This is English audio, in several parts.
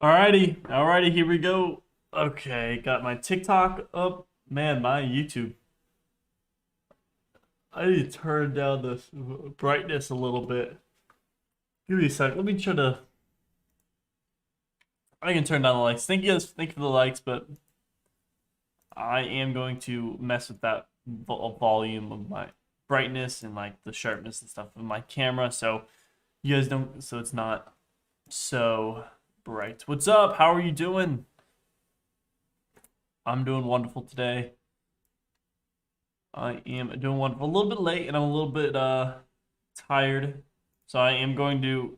Alrighty, here we go. Okay, got my TikTok up. Man, my YouTube. I need to turn down the brightness a little bit. Give me a sec. Let me try to. I can turn down the lights. Thank you guys. Thank you for the likes, but I am going to mess with that volume of my brightness and like the sharpness and stuff of my camera, so you guys don't. So it's not so bright. What's up? How are you doing? I'm doing wonderful today. I am doing wonderful. A little bit late and I'm a little bit tired. So I am going to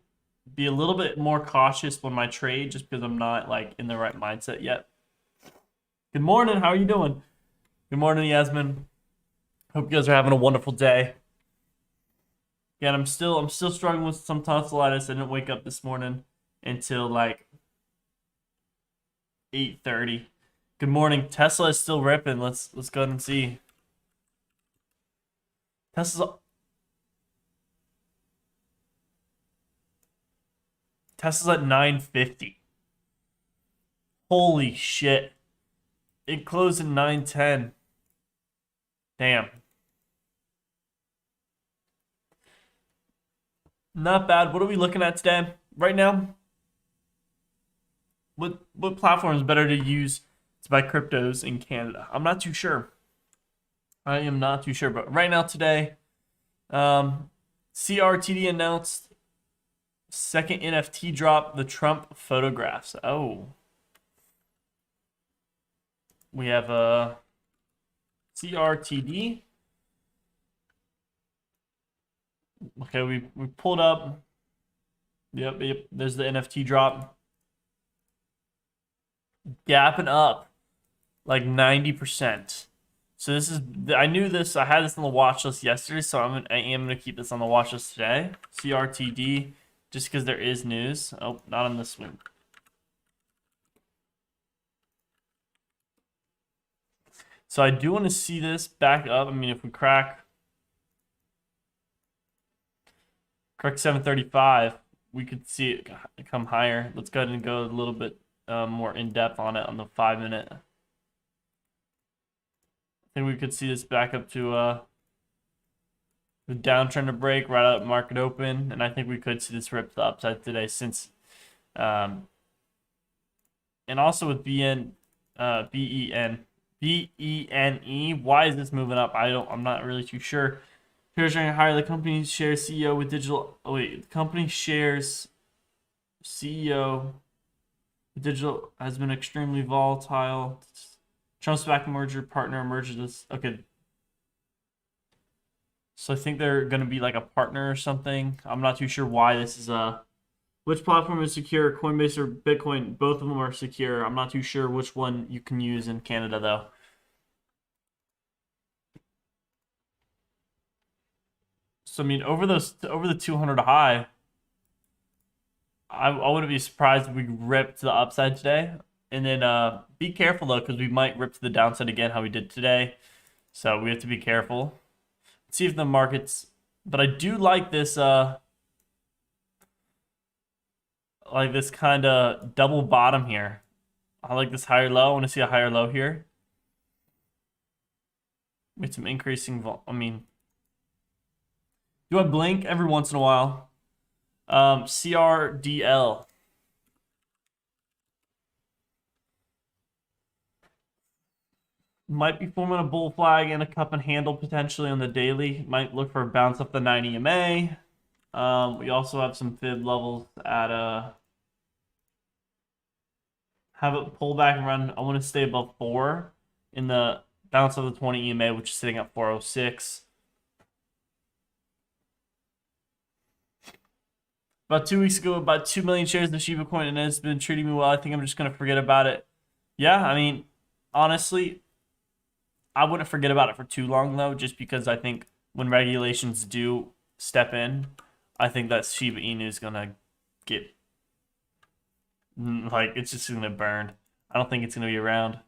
be a little bit more cautious when my trade just because I'm not like in the right mindset yet. Good morning. How are you doing? Good morning, Yasmin. Hope you guys are having a wonderful day. Again, I'm still struggling with some tonsillitis. I didn't wake up this morning until like 8:30. Good morning. Tesla is still ripping. Let's go ahead and see. Tesla's at 950. Holy shit. It closed at 910. Damn. Not bad. What are we looking at today? Right now? What platform is better to use to buy cryptos in Canada? I'm not too sure. I am not too sure, but right now today, CRTD announced second NFT drop, the Trump photographs. Oh. We have a CRTD. Okay, we pulled up. Yep, there's the NFT drop. Gapping up like 90%. So this is, I knew this, I had this on the watch list yesterday, so I am gonna keep this on the watch list today. CRTD, just because there is news. Oh, not on this one. So I do want to see this back up. I mean, if we crack 735, we could see it come higher. Let's go ahead and go a little bit more in depth on it on the 5-minute. I think we could see this back up to the downtrend to break right out market open, and I think we could see this rip to the upside today since, and also with BENE. Why is this moving up? I'm not really too sure. Shares ranking higher. The company shares CEO with digital. Oh wait, the company shares CEO with digital has been extremely volatile. Trump's back merger partner emerges. Okay. So I think they're gonna be like a partner or something. I'm not too sure why this is which platform is secure, Coinbase or Bitcoin? Both of them are secure. I'm not too sure which one you can use in Canada though. So I mean, over the 200 high, I wouldn't be surprised if we rip to the upside today. And then be careful though, because we might rip to the downside again, how we did today. So we have to be careful. Let's see if the markets. But I do like this kind of double bottom here. I like this higher low. I want to see a higher low here. With some increasing I mean, do I blink every once in a while? CRDL. Might be forming a bull flag and a cup and handle potentially on the daily. Might look for a bounce up the 9 EMA. We also have some fib levels at have it pull back and run. I want to stay above 4 in the bounce of the 20 EMA, which is sitting at 406. About 2 weeks ago, about 2 million shares of Shiba Coin, and it's been treating me well. I think I'm just going to forget about it. Yeah, I mean, honestly, I wouldn't forget about it for too long, though, just because I think when regulations do step in, I think that Shiba Inu is going to get, like, it's just going to burn. I don't think it's going to be around.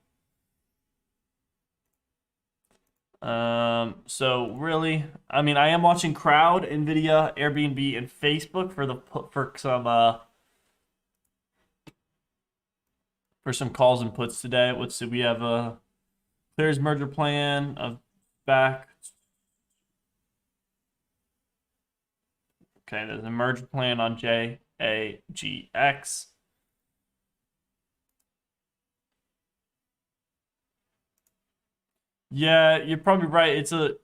So really, I mean, I am watching Crowd, Nvidia, Airbnb, and Facebook for some for some calls and puts today. Let's see. We have a clears merger plan of back. Okay, there's a merger plan on JAGX. Yeah, you're probably right. It's a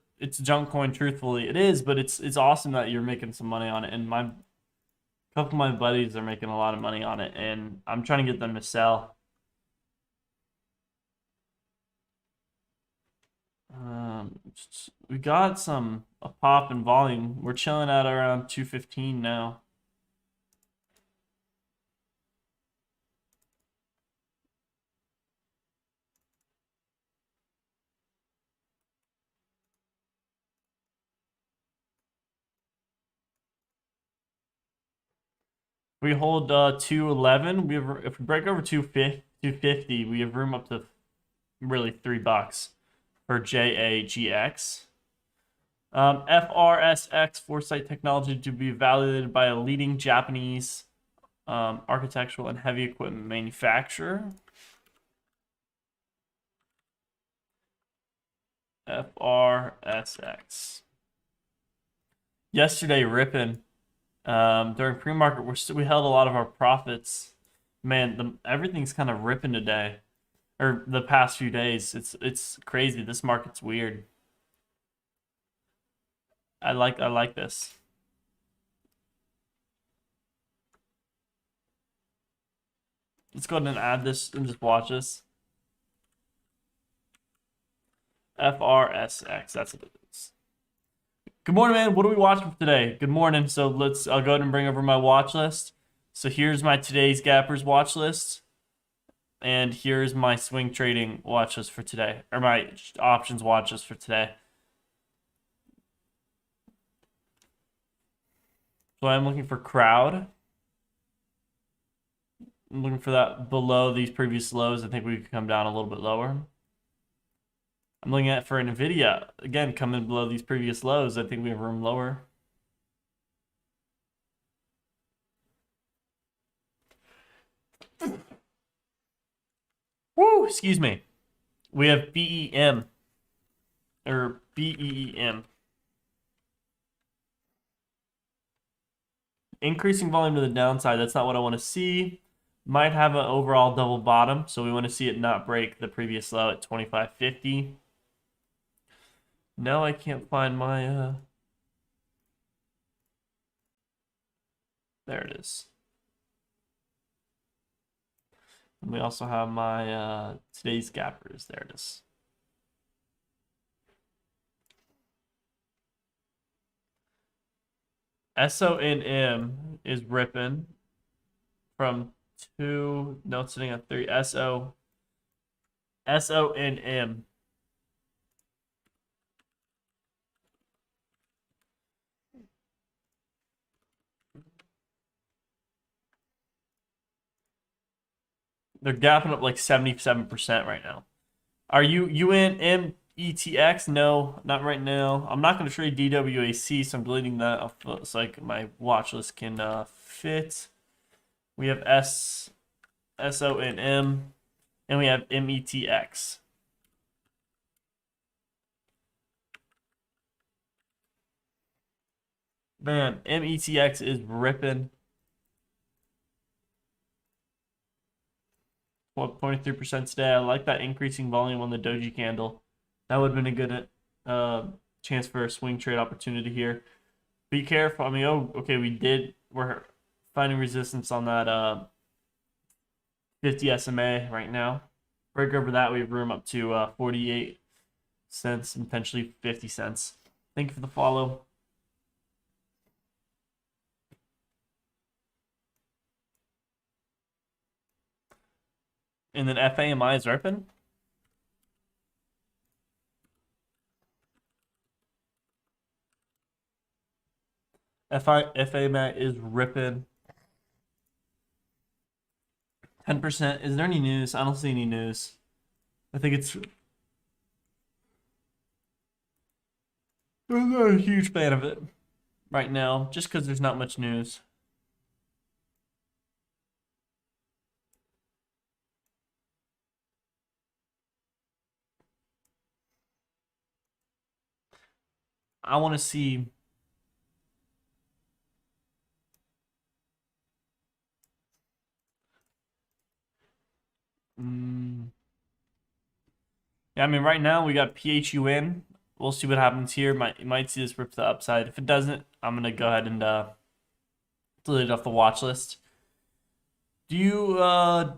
junk coin, truthfully. It is, but it's awesome that you're making some money on it. And my couple of my buddies are making a lot of money on it, and I'm trying to get them to sell. We got a pop in volume. We're chilling at around 215 now. We hold 211. If we break over 250, we have room up to really $3 for JAGX. FRSX, Foresight Technology, to be evaluated by a leading Japanese architectural and heavy equipment manufacturer. FRSX. Yesterday, ripping. During pre-market, we held a lot of our profits. Man, everything's kind of ripping today, or the past few days. It's crazy. This market's weird. I like this. Let's go ahead and add this and just watch this. FRSX. That's what it is. Good morning, man. What are we watching for today? Good morning. So I'll go ahead and bring over my watch list. So here's my today's gappers watch list. And here's my swing trading watch list for today, or my options watch list for today. So I'm looking for crowd. I'm looking for that below these previous lows. I think we could come down a little bit lower. I'm looking at for NVIDIA. Again, coming below these previous lows. I think we have room lower. Woo, excuse me. We have BEM. Or BEEM. Increasing volume to the downside. That's not what I want to see. Might have an overall double bottom. So we want to see it not break the previous low at 25.50. No, I can't find my there it is. And we also have my today's gappers. There it is. SONM is ripping from 2. No, it's sitting at 3. SONM. They're gapping up like 77% right now. Are you in METX? No, not right now. I'm not going to trade DWAC, so I'm deleting that off so like my watch list can fit. We have SONM, and we have METX. Man, METX is ripping. 0.3% today. I like that increasing volume on the doji candle. That would have been a good chance for a swing trade opportunity here. Be careful. I mean, oh, okay, we're finding resistance on that 50 SMA right now. Break over that, we have room up to 48 cents and potentially 50 cents. Thank you for the follow. And then FAMI is ripping. FAMI is ripping. 10%. Is there any news? I don't see any news. I think I'm not a huge fan of it right now, just because there's not much news. I want to see. Mm, yeah, I mean, right now we got PHU in. We'll see what happens here. Might see this rip to the upside. If it doesn't, I'm gonna go ahead and delete it off the watch list. Do you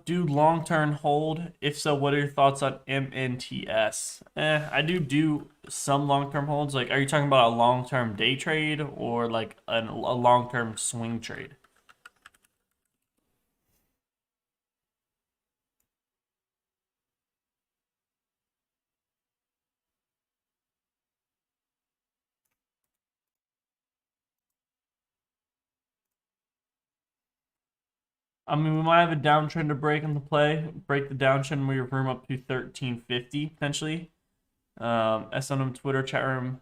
do long-term hold? If so, what are your thoughts on MNTS? I do some long-term holds. Like, are you talking about a long-term day trade or like a long-term swing trade? I mean, we might have a downtrend to break in the play. Break the downtrend, we room up to 1350 potentially. SNM Twitter chat room.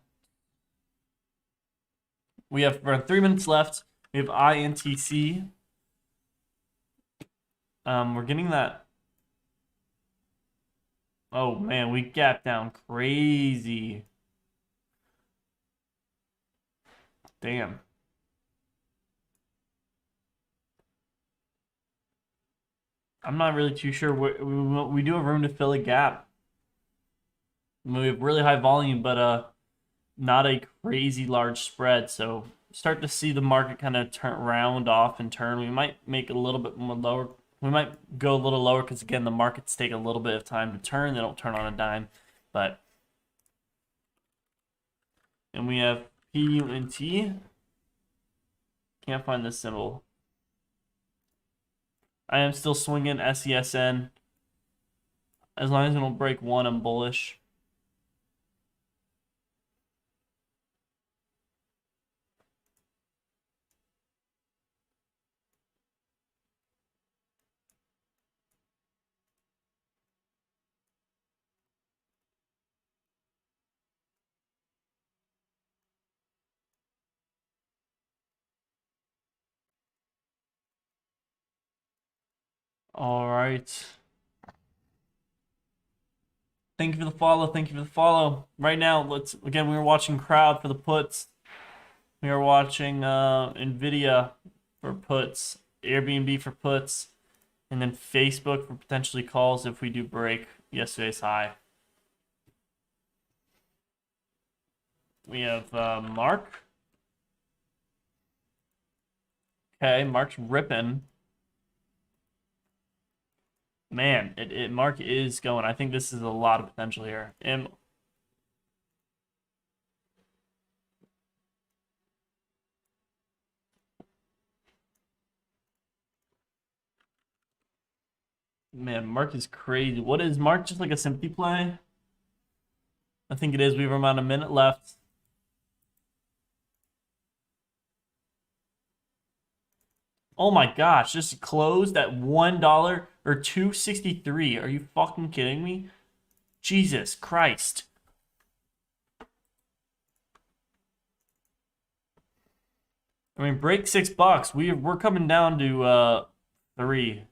We have around 3 minutes left. We have INTC. We're getting that. Oh man, we gapped down crazy. Damn. I'm not really too sure. We do have room to fill a gap. We have really high volume, but not a crazy large spread. So start to see the market kind of turn round off and turn. We might make a little bit more lower. We might go a little lower because again the markets take a little bit of time to turn. They don't turn on a dime, but and we have PUNT. Can't find this symbol. I am still swinging SESN. As long as we don't break one, I'm bullish. All right. Thank you for the follow. Thank you for the follow. Right now, again, we were watching crowd for the puts. We are watching Nvidia for puts, Airbnb for puts, and then Facebook for potentially calls if we do break yesterday's high. We have Mark. Okay, Mark's ripping. Man, Mark is going. I think this is a lot of potential here. Man, Mark is crazy. What is Mark, just like a sympathy play? I think it is. We have around a minute left. Oh my gosh, just closed at $1 or 263. Are you fucking kidding me? Jesus Christ. I mean, break $6. We're coming down to 3.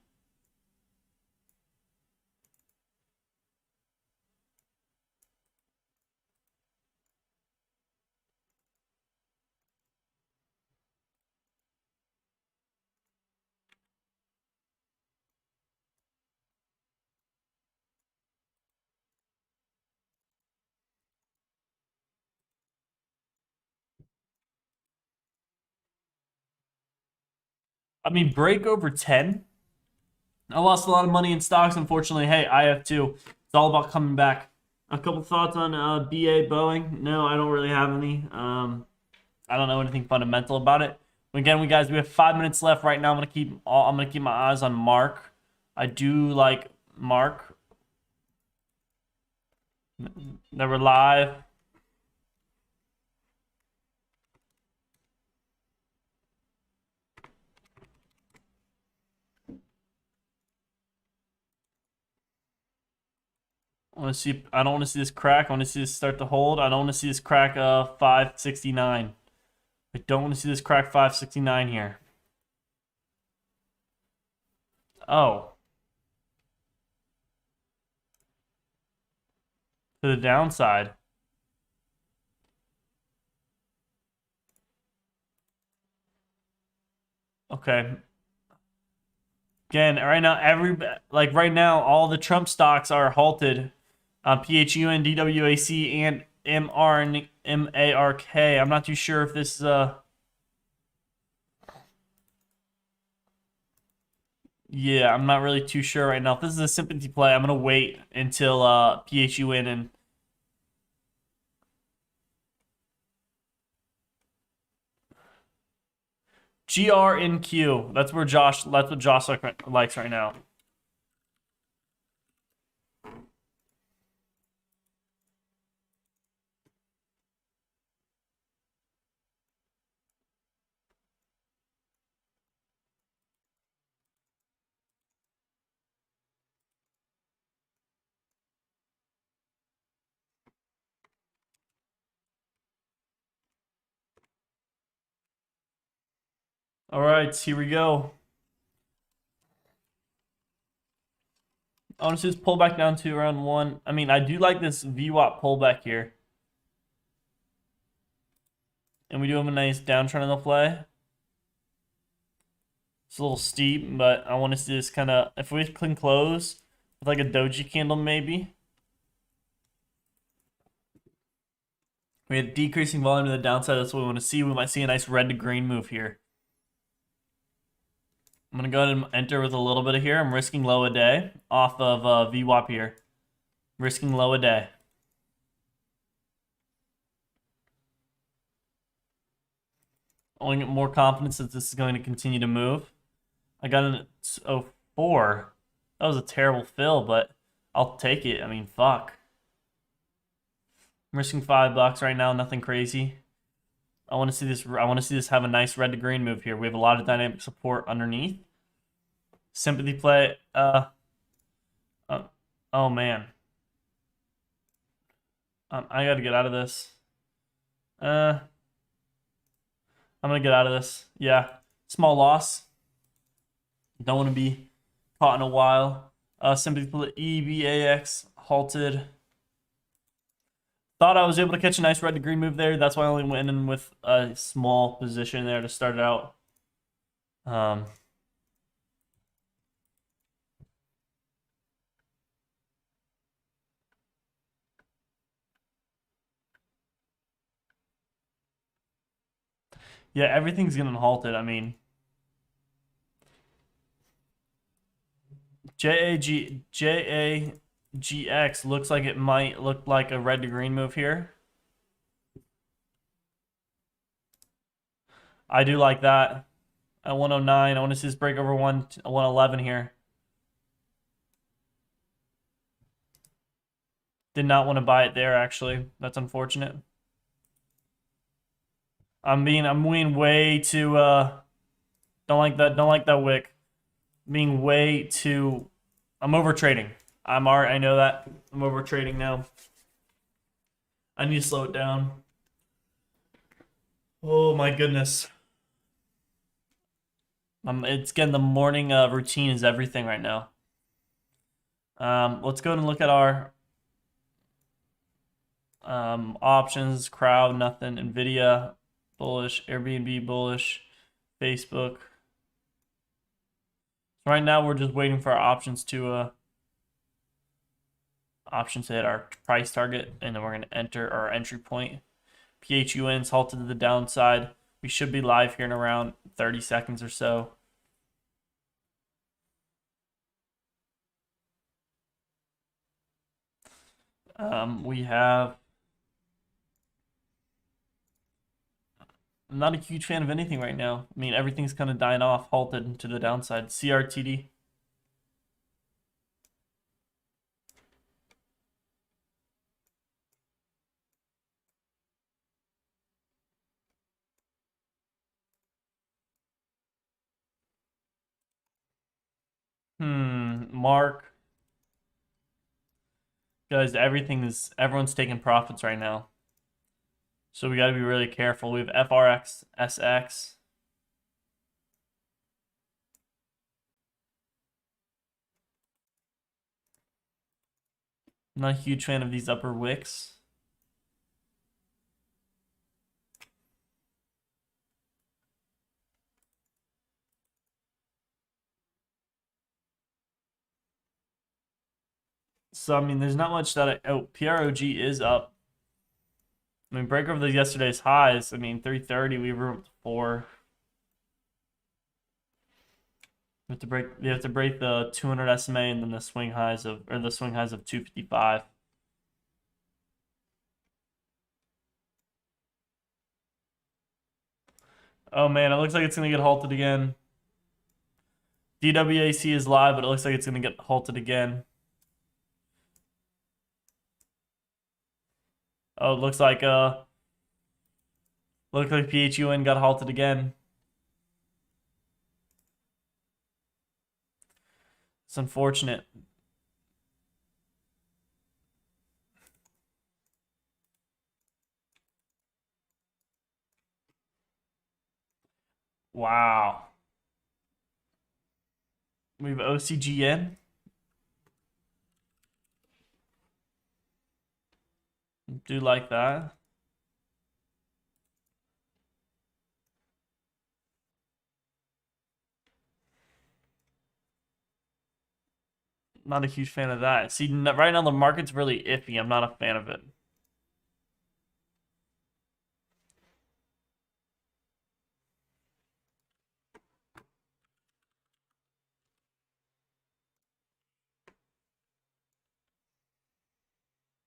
I mean, break over 10. I lost a lot of money in stocks, unfortunately. Hey, I have too. It's all about coming back. A couple thoughts on BA Boeing. No, I don't really have any. I don't know anything fundamental about it. Again, we have 5 minutes left right now. I'm gonna keep my eyes on Mark. I do like Mark. Never live. I don't want to see this crack. I want to see this start to hold. I don't want to see this crack 569. I don't want to see this crack 569 here. Oh. To the downside. Okay. Again, right now, all the Trump stocks are halted. PHUN, DWAC, and MARK. I'm not too sure if this is yeah, I'm not really too sure right now. If this is a sympathy play, I'm gonna wait until PHUN and GRNQ. That's where Josh. That's what Josh likes right now. All right, here we go. I want to see this pull back down to around 1. I mean, I do like this VWAP pullback here. And we do have a nice downtrend in the play. It's a little steep, but I want to see this kind of, if we can close with like a doji candle maybe. We had decreasing volume to the downside. That's what we want to see. We might see a nice red to green move here. I'm going to go ahead and enter with a little bit of here. I'm risking low a day off of VWAP here. Risking low a day. Only get more confidence that this is going to continue to move. I got an 04. That was a terrible fill, but I'll take it. I mean, fuck. I'm risking $5 right now. Nothing crazy. I want to see this. I want to see this have a nice red to green move here. We have a lot of dynamic support underneath. Sympathy play. Oh man. I got to get out of this. I'm gonna get out of this. Yeah, small loss. Don't want to be caught in a while. Sympathy play EBAX halted. Thought I was able to catch a nice red to green move there. That's why I only went in with a small position there to start it out. Yeah, everything's getting halted. I mean, JAGX looks like it might look like a red to green move here. I do like that. At 109, I want to see this break over 111 here. Did not want to buy it there, actually. That's unfortunate. I'm being way too don't like that wick. Being way too I'm over trading. I know that. I'm over trading now. I need to slow it down. Oh my goodness. It's getting the morning routine is everything right now. Let's go ahead and look at our options. Crowd, nothing. Nvidia, bullish. Airbnb, bullish. Facebook. So right now we're just waiting for our options to hit our price target, and then we're going to enter our entry point. PHUN's halted to the downside. We should be live here in around 30 seconds or so. We have. I'm not a huge fan of anything right now. I mean, everything's kind of dying off, halted to the downside. CRTD. Mark. Guys, everyone's taking profits right now. So we got to be really careful. We have FRX, SX. I'm not a huge fan of these upper wicks. So I mean, there's not much that PROG is up. I mean, break over the yesterday's highs. I mean, 330. We were up to 4. We have to break. We have to break the 200 SMA and then the swing highs of 255. Oh man, it looks like it's gonna get halted again. DWAC is live, but it looks like it's gonna get halted again. Oh, it looks like PHUN got halted again. It's unfortunate. Wow. We have OCGN. Do like that. Not a huge fan of that. See, right now the market's really iffy. I'm not a fan of it.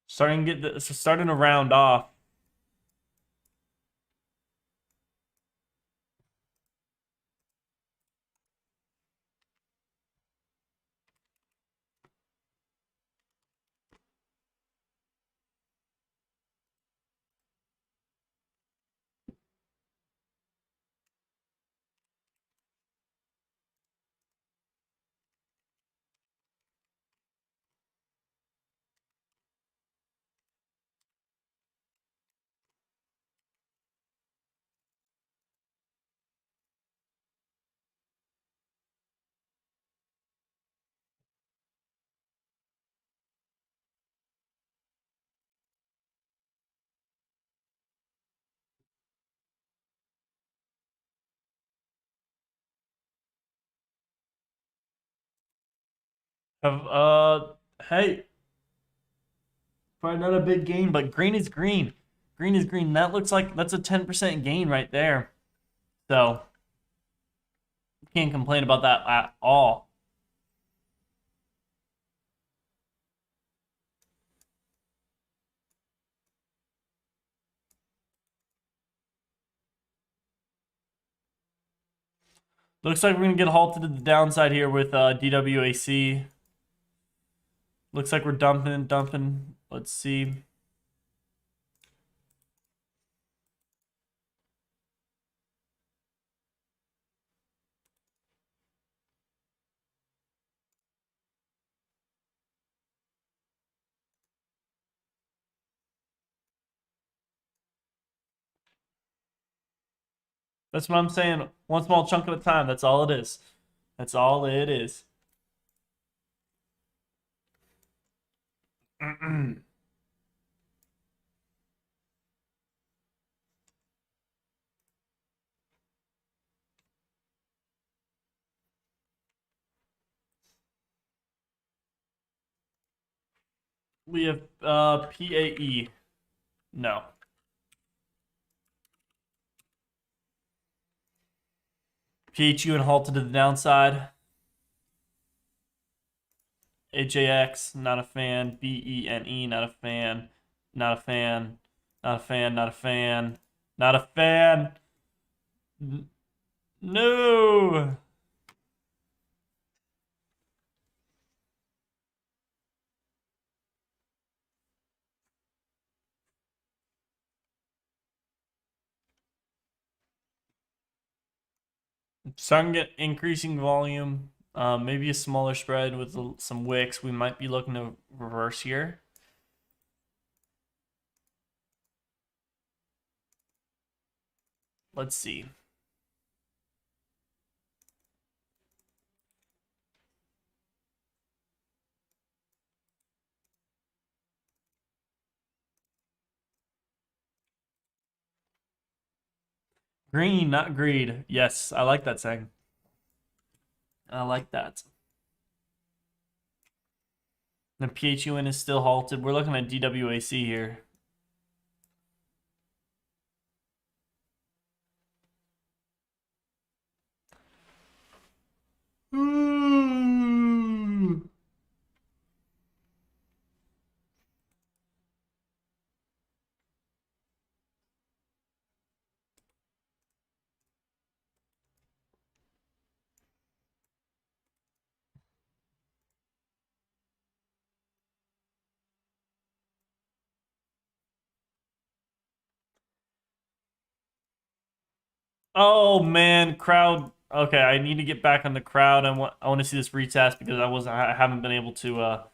Starting to round off. Have hey, probably not a big gain, but green is green. Green is green. That looks like that's a 10% gain right there. So can't complain about that at all. Looks like we're gonna get halted to the downside here with DWAC. Looks like we're dumping. Let's see. That's what I'm saying. One small chunk at a time. That's all it is. That's all it is. We have PAE. No. PHU and halted to the downside. AJX, not a fan. BENE, not a fan. Not a fan. Not a fan. Not a fan. Not a fan. No. Starting to get increasing volume. Maybe a smaller spread with some wicks. We might be looking to reverse here. Let's see. Green, not greed. Yes, I like that saying. I like that. The PHUN is still halted. We're looking at DWAC here. Oh man, crowd. Okay, I need to get back on the crowd. I want to see this retest because I haven't been able to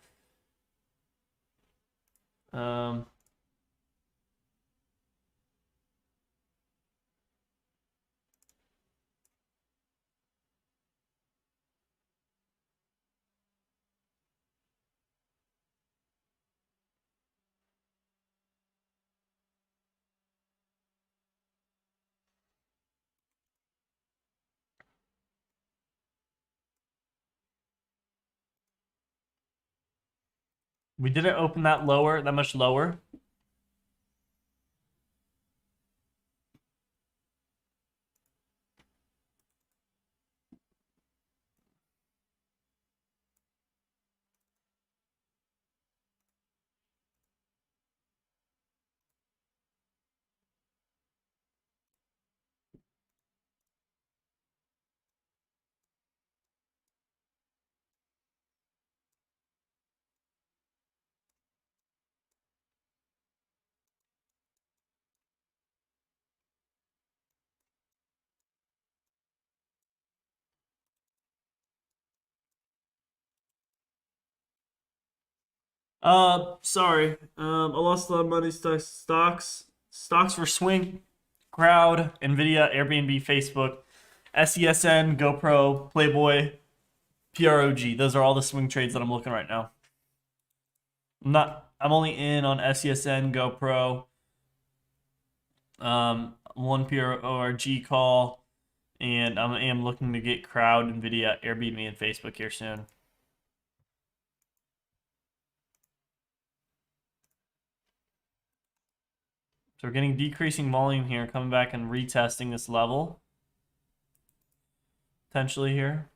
um we didn't open that much lower. Sorry. I lost a lot of money. Stocks for swing, crowd, Nvidia, Airbnb, Facebook, SESN, GoPro, Playboy, PROG. Those are all the swing trades that I'm looking right now. I'm only in on SESN, GoPro, one PROG call, and I am looking to get crowd, Nvidia, Airbnb, and Facebook here soon. So we're getting decreasing volume here, coming back and retesting this level. Potentially here.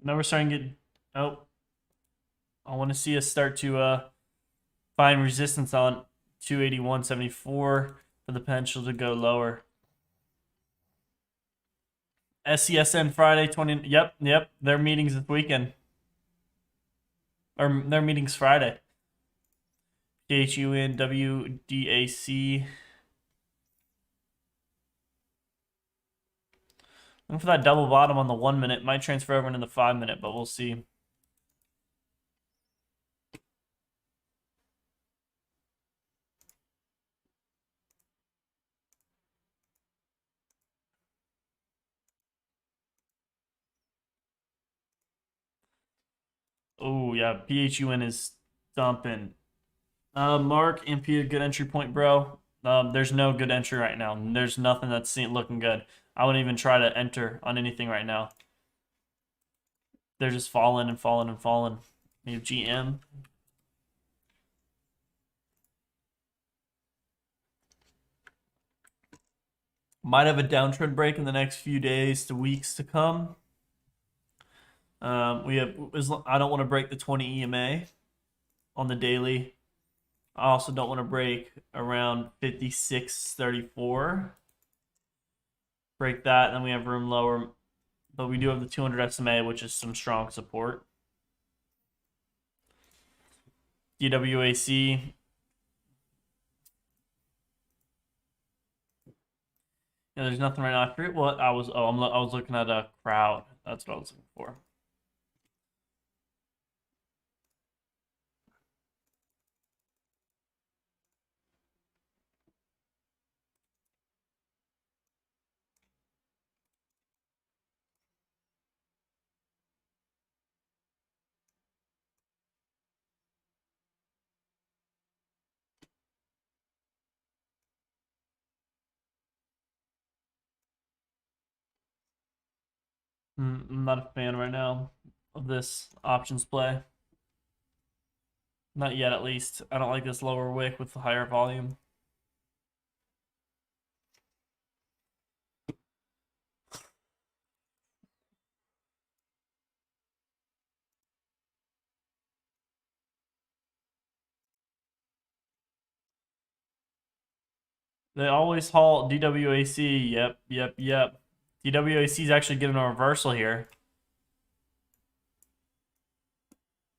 Now we're starting to get... Oh. I want to see us start to find resistance on 281.74 for the potential to go lower. SCSN Friday 20. Yep. Their meetings this weekend. Or their meetings Friday. PHUN WDAC. Looking for that double bottom on the 1 minute. Might transfer over into the 5 minute, but we'll see. Oh, yeah. PHUN is dumping. Mark, MP, a good entry point, bro. There's no good entry right now. There's nothing that's looking good. I wouldn't even try to enter on anything right now. They're just falling and falling and falling. You have GM. Might have a downtrend break in the next few days to weeks to come. I don't want to break the 20 EMA on the daily. I also don't want to break around 56.34. Break that, then we have room lower. But we do have the 200 SMA, which is some strong support. DWAC. Yeah, there's nothing right after it. What I was looking at a crowd. That's what I was looking for. I'm not a fan right now of this options play. Not yet, at least. I don't like this lower wick with the higher volume. They always halt DWAC. Yep, yep, yep. DWAC is actually getting a reversal here.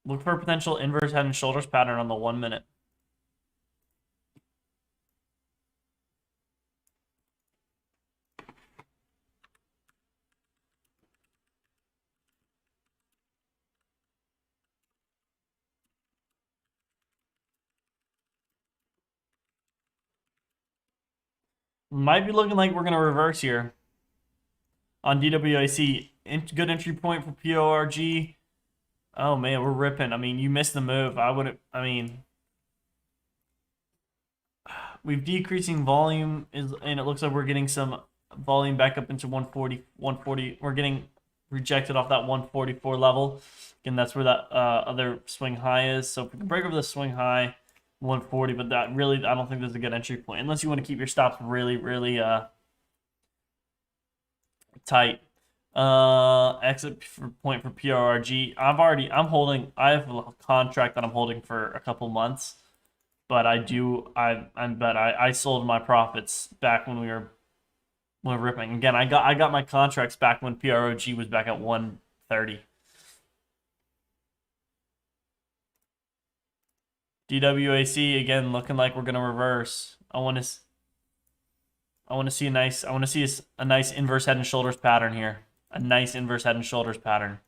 Look for a potential inverse head and shoulders pattern on the 1 minute. Might be looking like we're going to reverse here on DWAC. Good entry point for PORG. Oh, man, we're ripping. I mean, you missed the move. I mean, we've decreasing volume, and it looks like we're getting some volume back up into 140. 140. We're getting rejected off that 144 level. Again, that's where that other swing high is. So if we can break over the swing high, 140, but that really, I don't think there's a good entry point unless you want to keep your stops really, really tight. Exit point for PRRG. I have a contract that I'm holding for a couple months, but I sold my profits back when we were ripping. Again, I got my contracts back when PROG was back at 130. DWAC again looking like we're gonna reverse. I want to see a nice inverse head and shoulders pattern here. A nice inverse head and shoulders pattern.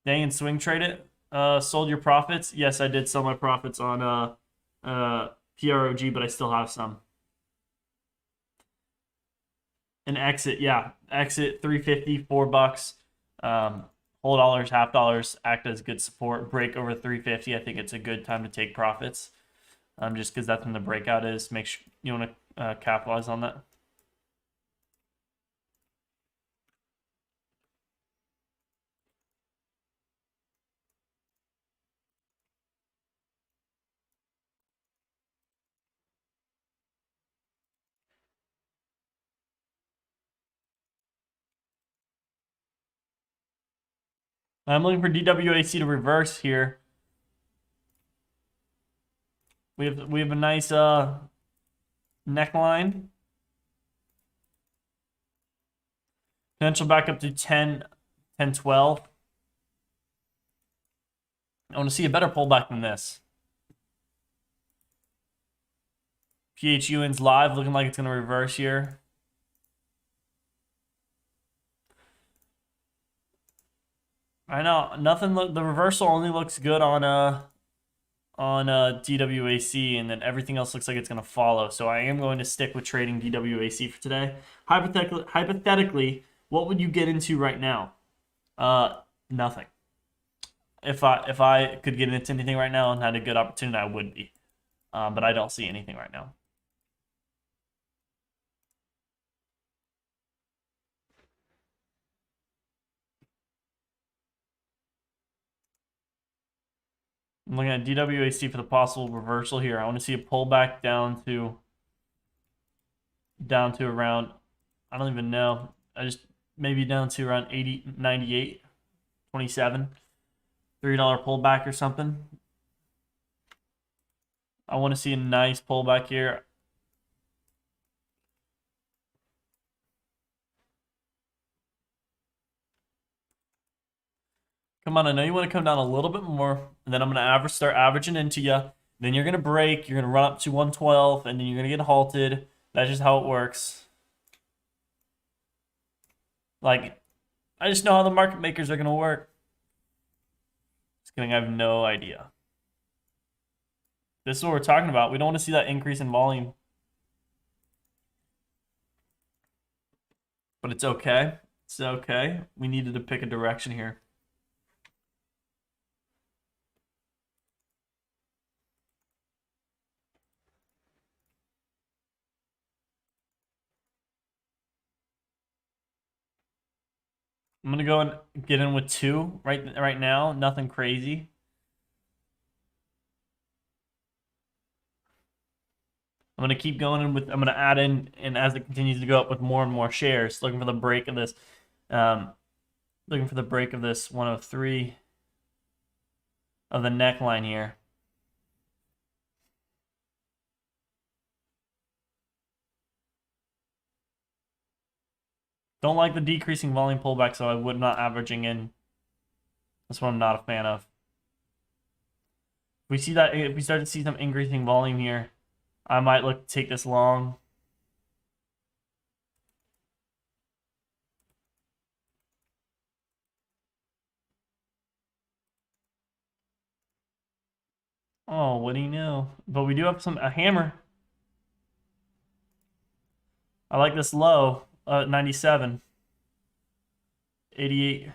Dang, and swing trade it. Sold your profits? Yes, I did sell my profits on PROG, but I still have some. An exit, yeah. Exit 350, $4. Whole dollars, half dollars act as good support. Break over 350. I think it's a good time to take profits. Just because that's when the breakout is. Make sure you want to capitalize on that. I'm looking for DWAC to reverse here. We have a nice neckline. Potential back up to 10, 12. I want to see a better pullback than this. PHUN's live, looking like it's going to reverse here. I know nothing. The reversal only looks good on DWAC, and then everything else looks like it's going to follow. So I am going to stick with trading DWAC for today. Hypothetically, what would you get into right now? Nothing. If I could get into anything right now and had a good opportunity, I would be. But I don't see anything right now. I'm looking at DWAC for the possible reversal here. I want to see a pullback down to around, I don't even know. Maybe down to around 80, 98, 27. $3 pullback or something. I want to see a nice pullback here. Come on, I know you want to come down a little bit more, and then I'm going to start averaging into you. Then you're going to break, you're going to run up to 112, and then you're going to get halted. That's just how it works. Like, I just know how the market makers are going to work. Just kidding, I have no idea. This is what we're talking about. We don't want to see that increase in volume. But it's okay. It's okay. We needed to pick a direction here. I'm gonna go and get in with 2 right now. Nothing crazy. I'm gonna keep going in with. I'm gonna add in, and as it continues to go up with more and more shares, looking for the break of this. Looking for the break of this 103 of the neckline here. Don't like the decreasing volume pullback, so I would not averaging in. That's what I'm not a fan of. If we start to see some increasing volume here, I might look to take this long. Oh, what do you know? But we do have a hammer. I like this low, 97, 88,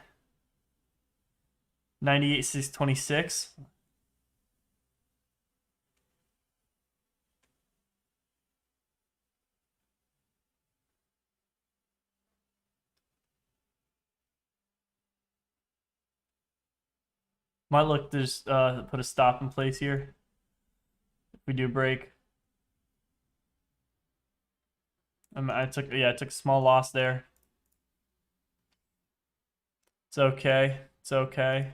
98, 626. Might look to just put a stop in place here if we do break. I took a small loss there. It's okay. It's okay.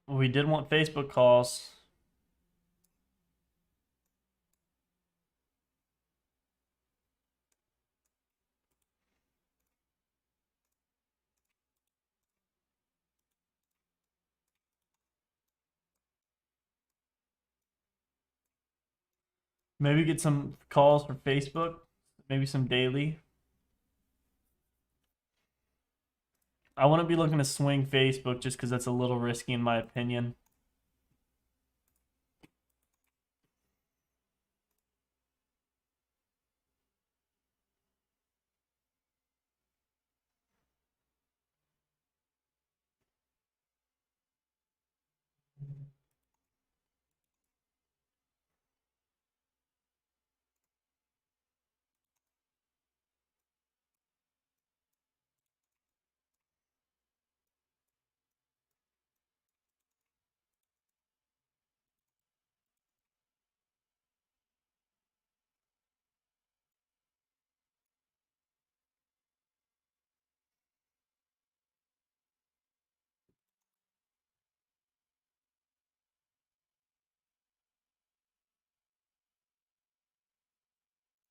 We did want Facebook calls. Maybe get some calls for Facebook. Maybe some daily. I wouldn't be looking to swing Facebook just because that's a little risky in my opinion.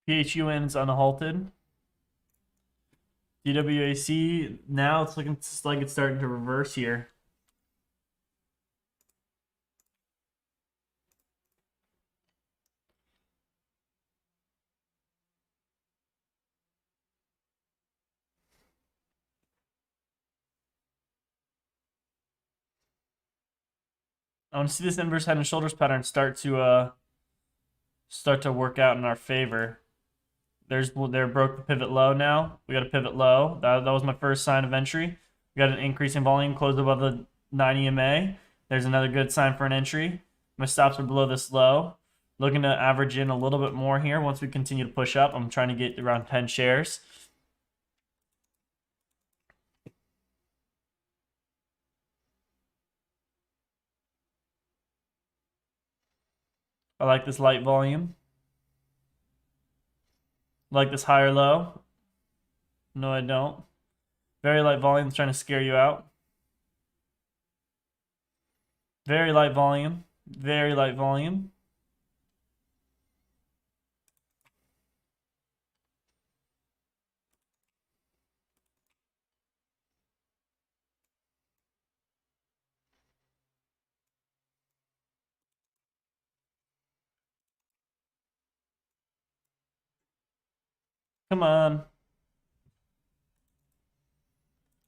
PHUN's unhalted. DWAC, now it's looking like it's starting to reverse here. I want to see this inverse head and shoulders pattern start to work out in our favor. There broke the pivot low now. We got a pivot low. That was my first sign of entry. We got an increase in volume, closed above the 9 EMA. There's another good sign for an entry. My stops are below this low. Looking to average in a little bit more here once we continue to push up. I'm trying to get around 10 shares. I like this light volume. I like this higher low. No, I don't. Very light volume, trying to scare you out. Very light volume. Very light volume. Come on.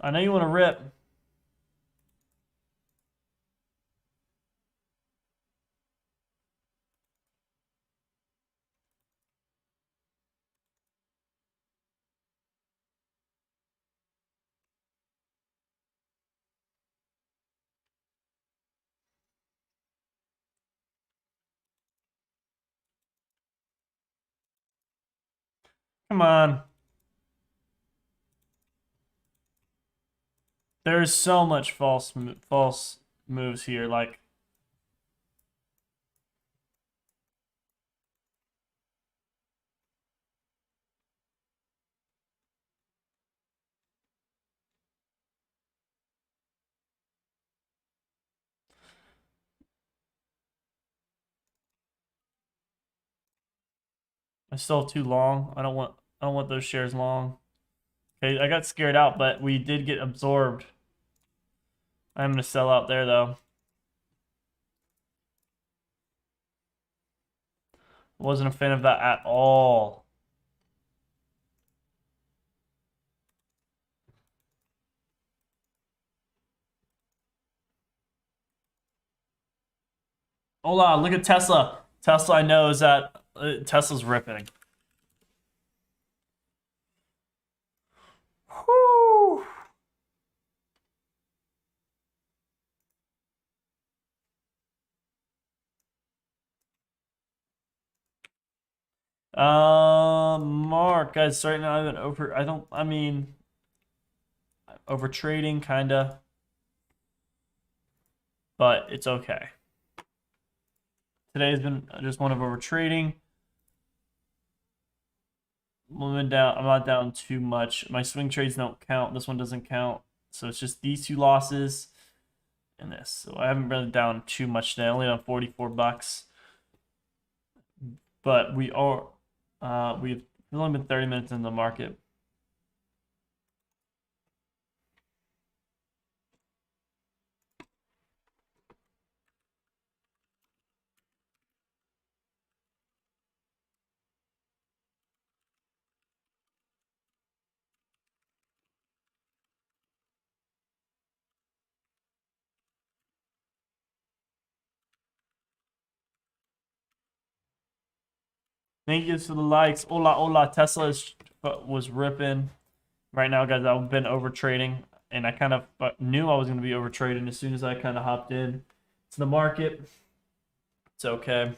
I know you want to rip. Come on. There's so much false moves here. Like, I still have too long. I don't want those shares long. Okay, I got scared out, but we did get absorbed. I'm gonna sell out there though. Wasn't a fan of that at all. Hola, look at Tesla. Tesla, I know is that Tesla's ripping. Whew. Mark, guys, starting out even over. I don't. I mean, over trading, kinda, but it's okay. Today's been just one of over trading. I'm down. I'm not down too much. My swing trades don't count. This one doesn't count. So it's just these two losses and this. So I haven't been down too much today. Only down 44 bucks. But we are. We've only been 30 minutes in the market. Thank you for the likes. Hola, hola. Tesla was ripping. Right now, guys, I've been over trading, and I kind of knew I was going to be over trading as soon as I kind of hopped in to the market. It's okay.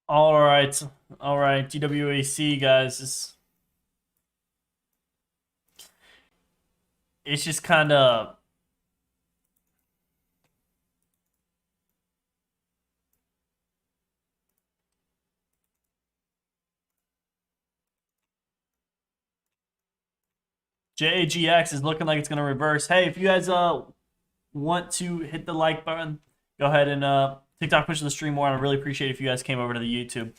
All right, all right. DWAC guys, it's just kind of JAGX is looking like it's gonna reverse. Hey, if you guys want to hit the like button, go ahead and TikTok push the stream more. I really appreciate it if you guys came over to the YouTube.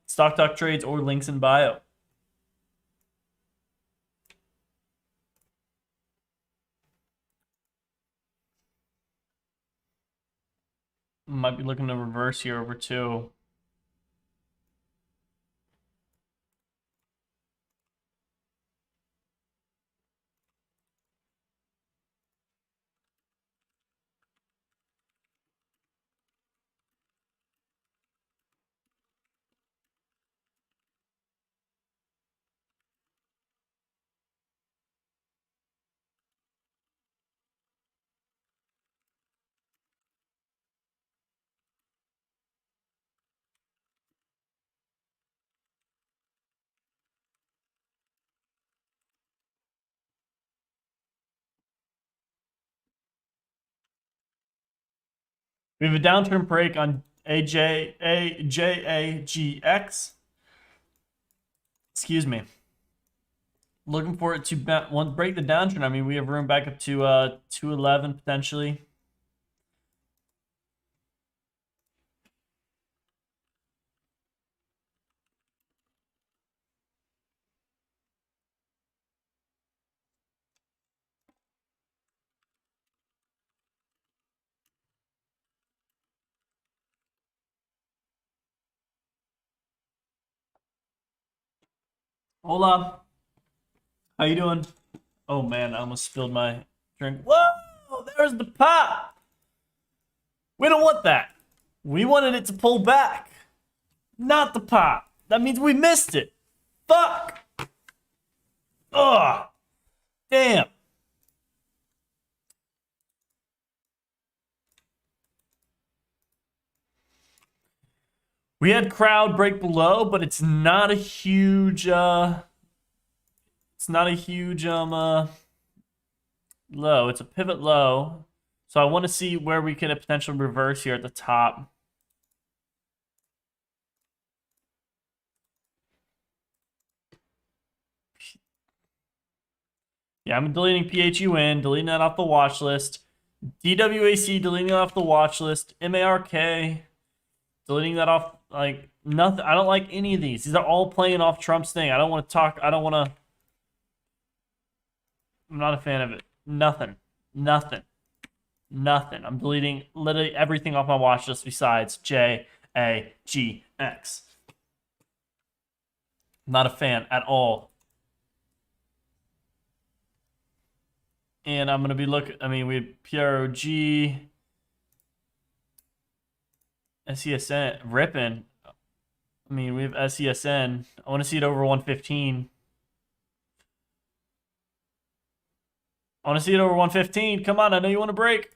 Stock Talk Trades or links in bio. Might be looking to reverse here over two. We have a downturn break on JAGX. Excuse me. Looking for it to break the downtrend. I mean, we have room back up to 211 potentially. Hola. How you doing? Oh man, I almost spilled my drink. Whoa! There's the pop! We don't want that. We wanted it to pull back. Not the pop. That means we missed it. Fuck! Ugh! Damn. We had crowd break below, but it's not a huge it's not a huge low. It's a pivot low. So I want to see where we can potentially reverse here at the top. Yeah, I'm deleting PHUN, deleting that off the watch list. DWAC, deleting that off the watch list. MARK, deleting that off. Like, nothing. I don't like any of these. These are all playing off Trump's thing. I don't want to talk. I don't want to. I'm not a fan of it. Nothing. Nothing. Nothing. I'm deleting literally everything off my watch list besides JAGX. Not a fan at all. And I'm going to be looking. I mean, we had PROG, SESN, ripping. I mean, we have SESN. I want to see it over 115. I want to see it over 115. Come on, I know you want to break.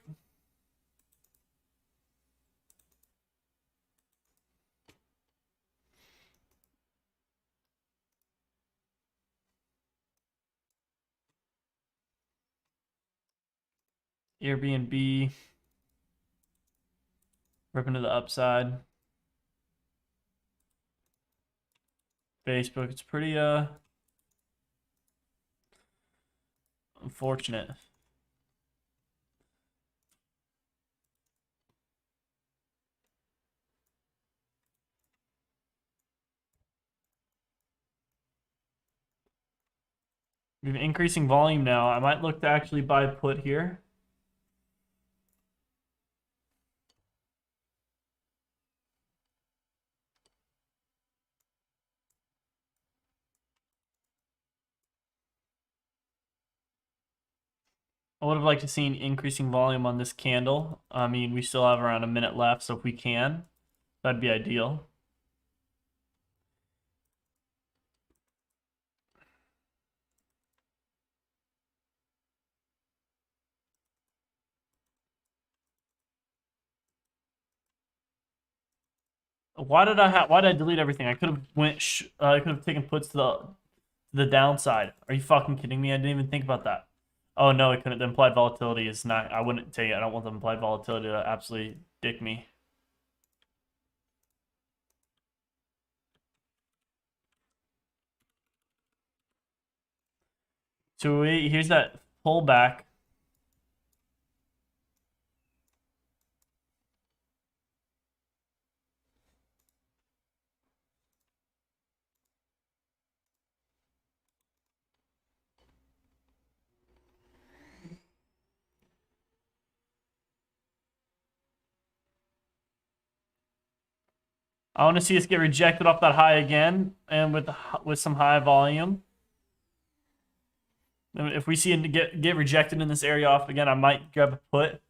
Airbnb. Ripping to the upside. Facebook. It's pretty unfortunate. We have increasing volume now. I might look to actually buy put here. I would have liked to see increasing volume on this candle. I mean, we still have around a minute left, so if we can, that'd be ideal. Why did I delete everything? I could have I could have taken puts to the downside. Are you fucking kidding me? I didn't even think about that. Oh no, it couldn't. The implied volatility is not. I wouldn't take it. I don't want the implied volatility to absolutely dick me. So here's that pullback. I want to see us get rejected off that high again, and with some high volume. If we see it get rejected in this area off again, I might grab a put.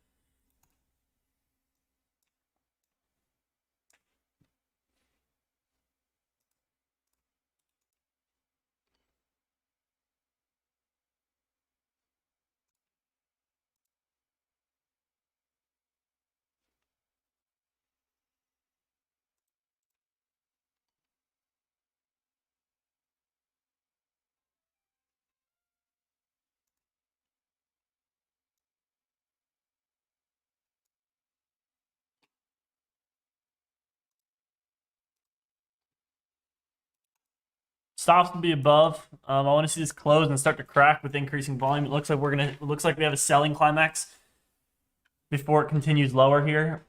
Stops to be above. I want to see this close and start to crack with increasing volume. It looks like It looks like we have a selling climax before it continues lower here.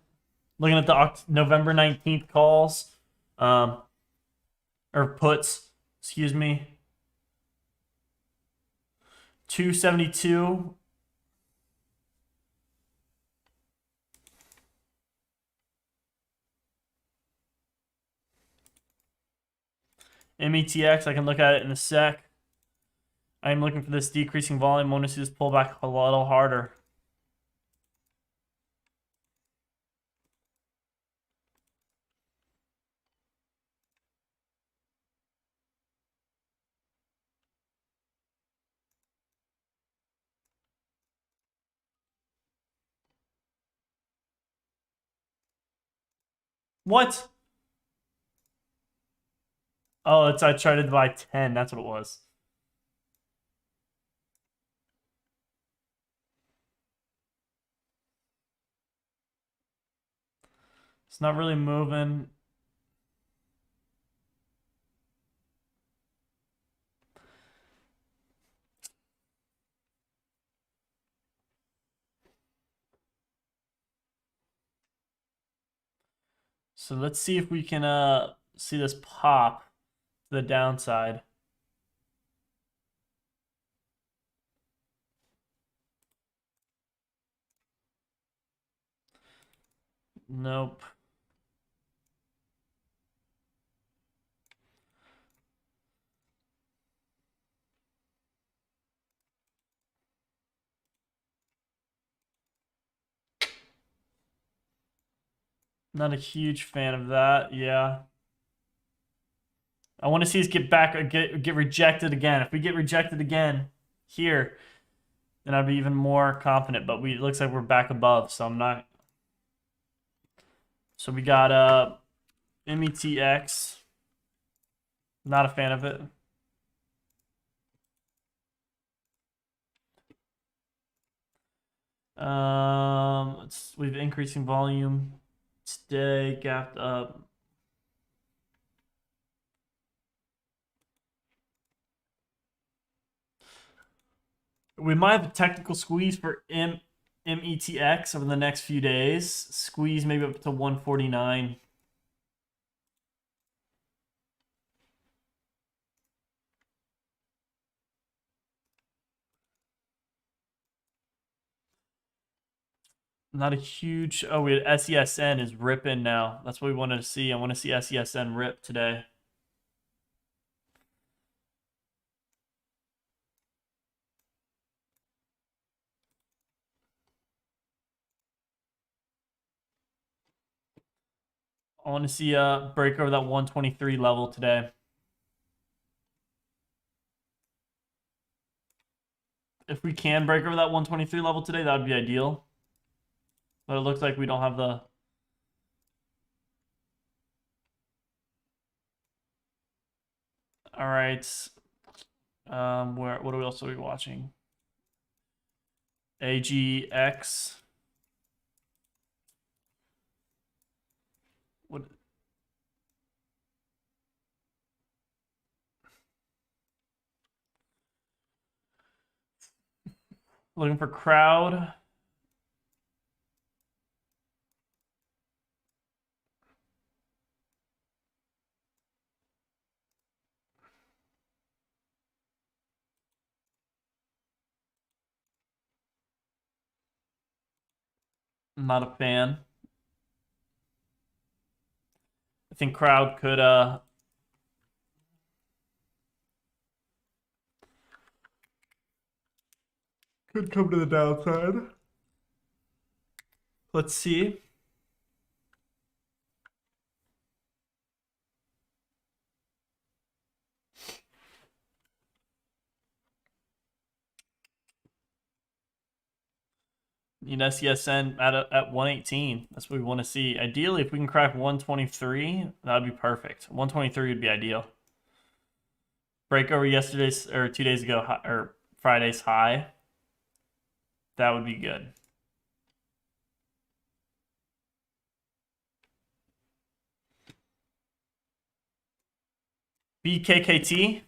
Looking at the November 19th calls, or puts. Excuse me. 272. METX, I can look at it in a sec. I'm looking for this decreasing volume. I want to see this pull back a little harder. What? Oh, I tried to buy 10. That's what it was. It's not really moving. So let's see if we can see this pop to the downside. Nope. Not a huge fan of that. Yeah. I want to see us get back, get rejected again. If we get rejected again here, then I'd be even more confident. But it looks like we're back above, so I'm not. So we got METX. Not a fan of it. We've increasing volume. Stay gapped up. We might have a technical squeeze for METX over the next few days. Squeeze maybe up to 149. Not a huge. Oh, we had SESN is ripping now. That's what we wanted to see. I want to see SESN rip today. I want to see a break over that 123 level today. If we can break over that 123 level today, that would be ideal. But it looks like we don't have the. All right. What else are we watching? AGX. What? Looking for crowd. I'm not a fan. I think crowd could come to the downside. Let's see. Need SESN at 118. That's what we want to see. Ideally, if we can crack 123, that would be perfect. 123 would be ideal. Break over yesterday's or 2 days ago or Friday's high. That would be good. BKKT.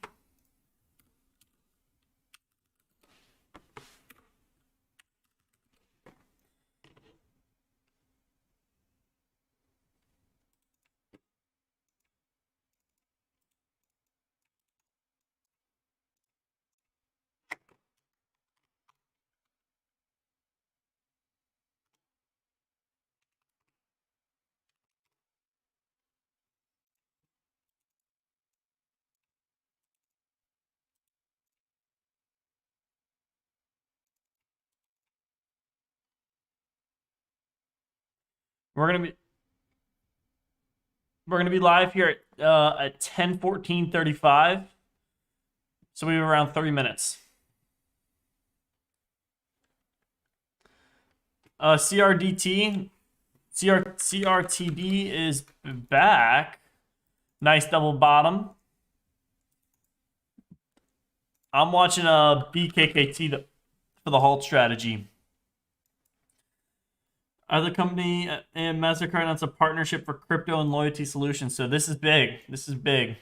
We're gonna be live here at 10:14:35. So we have around 30 minutes. CRTB is back. Nice double bottom. I'm watching BKKT for the halt strategy. Other company and MasterCard announced a partnership for crypto and loyalty solutions. So this is big. This is big.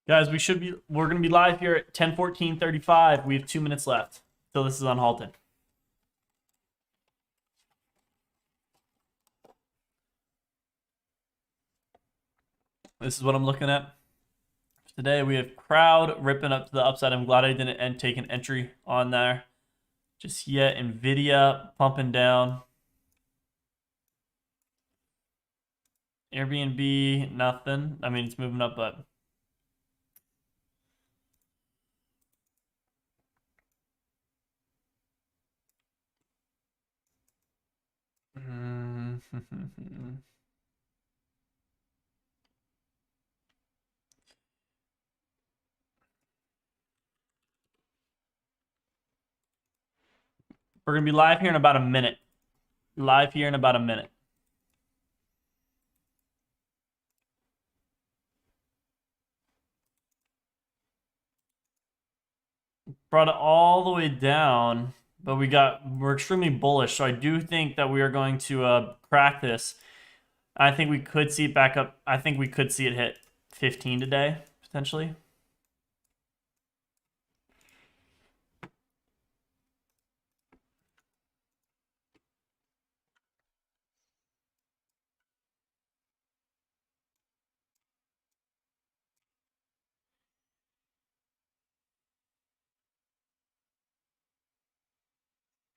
Guys, we're gonna be live here at 10:14:35. We have 2 minutes left till this is unhalted. This is what I'm looking at. Today we have crowd ripping up to the upside. I'm glad I didn't take an entry on there just yet. Nvidia pumping down. Airbnb, nothing. I mean, it's moving up, but we're gonna be live here in about a minute. Live here in about a minute. Brought it all the way down, but we're extremely bullish. So I do think that we are going to crack this. I think we could see it back up. I think we could see it hit 15 today, potentially.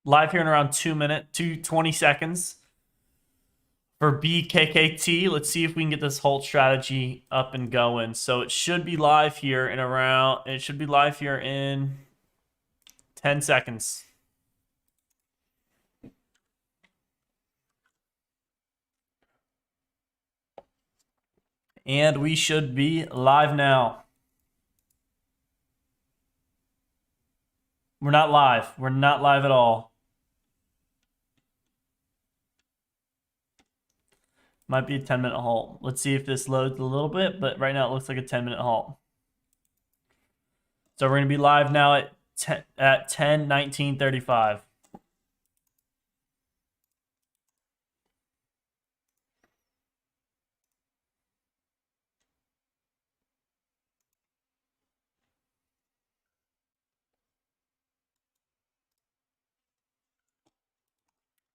Live here in around 20 seconds for BKKT. Let's see if we can get this whole strategy up and going. So it should be live here in 10 seconds. And we should be live now. We're not live. We're not live at all. Might be a 10-minute halt. Let's see if this loads a little bit, but right now it looks like a 10-minute halt. So we're going to be live now at 10:19:35.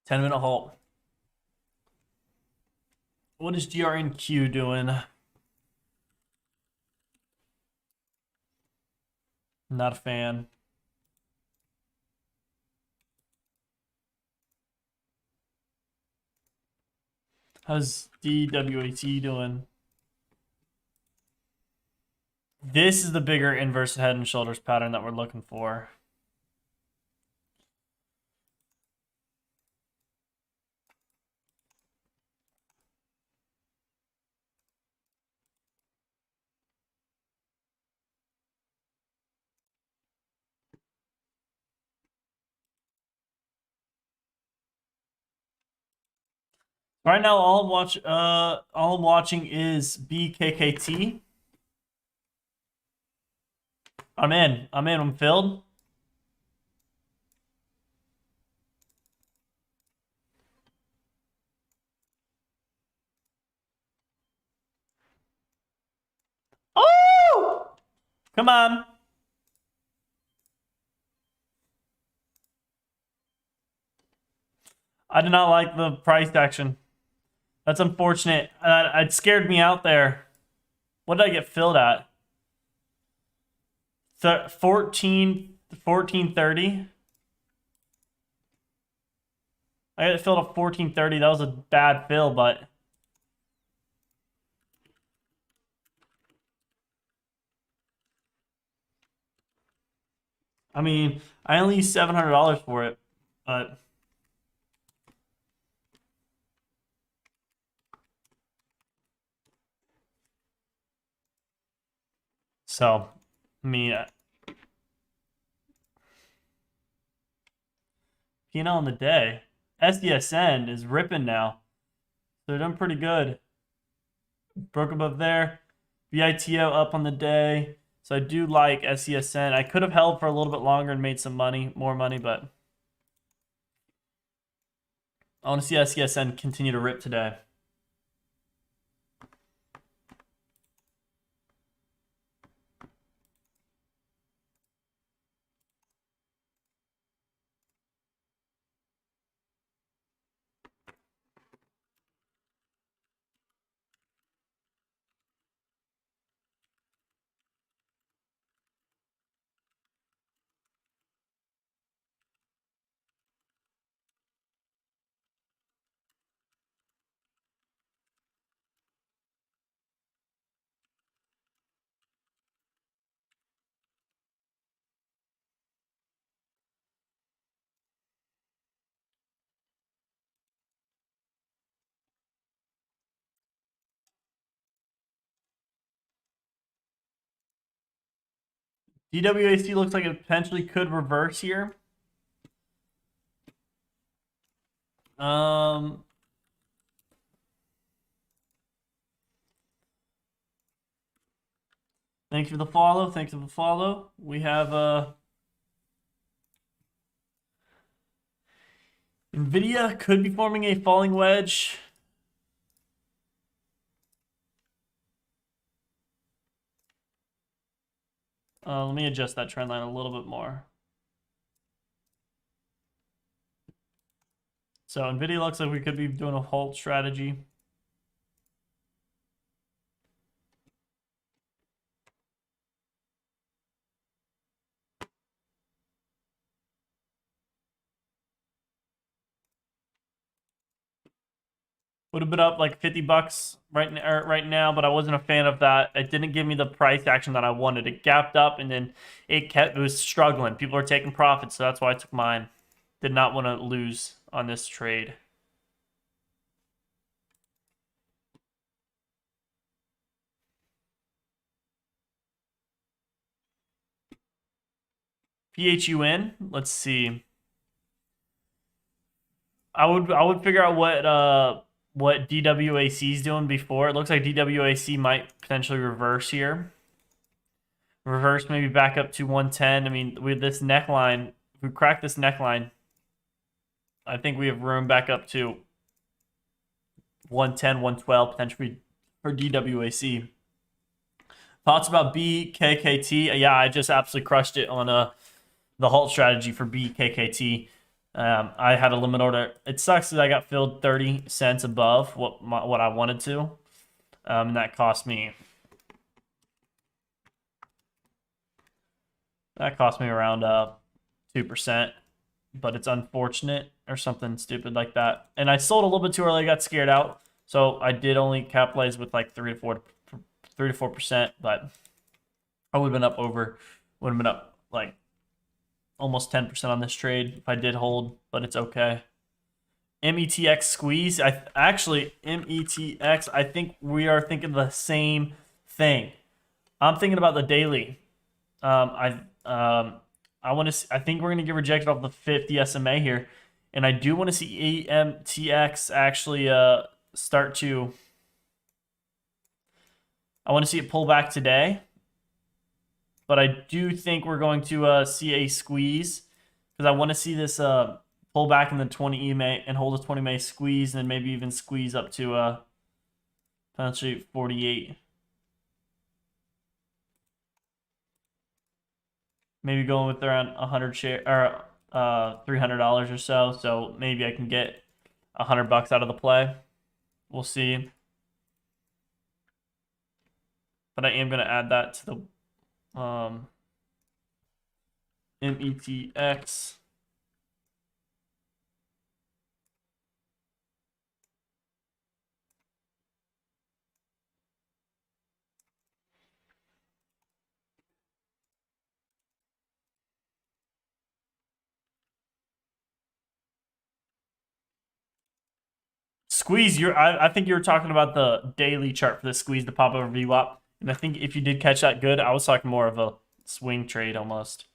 Ten-minute halt. What is GRNQ doing? Not a fan. How's DWAT doing? This is the bigger inverse head and shoulders pattern that we're looking for. Right now, all I'm watching is BKKT. I'm filled. Oh! Come on. I did not like the price action. That's unfortunate. It scared me out there. What did I get filled at? 14.30. I got it filled at 14.30. That was a bad fill, but I mean, I only used $700 for it, but so I mean, P&L on the day. SDSN is ripping now. They're doing pretty good. Broke above there. VITO up on the day. So I do like SESN. I could have held for a little bit longer and made some money, more money, but I want to see SESN continue to rip today. DWAC looks like it potentially could reverse here. Thanks for the follow. Thanks for the follow. We have Nvidia could be forming a falling wedge. Let me adjust that trend line a little bit more. So Nvidia looks like we could be doing a hold strategy. Would have been up like $50 right now, but I wasn't a fan of that. It didn't give me the price action that I wanted. It gapped up and then it was struggling. People are taking profits, so that's why I took mine. Did not want to lose on this trade. PHUN, let's see. I would figure out what DWAC is doing before. It looks like DWAC might potentially reverse here. Reverse maybe back up to 110. I mean, with this neckline, if we crack this neckline, I think we have room back up to 110, 112 potentially for DWAC. Thoughts about BKKT? Yeah, I just absolutely crushed it on the halt strategy for BKKT. I had a limit order. It sucks that I got filled 30 cents above what I wanted to, and that cost me. That cost me around 2%, but it's unfortunate or something stupid like that. And I sold a little bit too early. I got scared out, so I did only capitalize with like 3 to 4%, but I would have been up like almost 10% on this trade if I did hold, but it's okay. METX squeeze. METX. I think we are thinking the same thing. I'm thinking about the daily. I want to. I think we're gonna get rejected off the 50 SMA here, and I do want to see AMTX actually start to. I want to see it pull back today, but I do think we're going to see a squeeze because I want to see this pull back in the 20 EMA and hold a 20 EMA squeeze, and then maybe even squeeze up to potentially 48. Maybe going with around 100 share or $300 or so. So maybe I can get $100 out of the play. We'll see. But I am gonna add that to the METX. Squeeze, I think you were talking about the daily chart for the squeeze, the pop over VWAP. And I think if you did catch that good, I was talking more of a swing trade almost.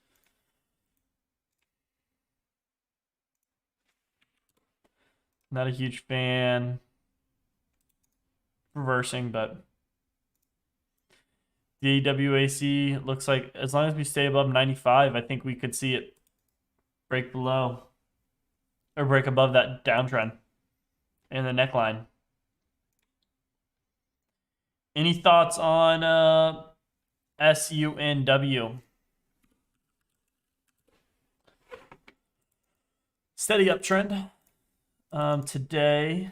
Not a huge fan. Reversing, but the WAC looks like as long as we stay above 95, I think we could see it break below or break above that downtrend and the neckline. Any thoughts on SUNW? Steady uptrend. Today,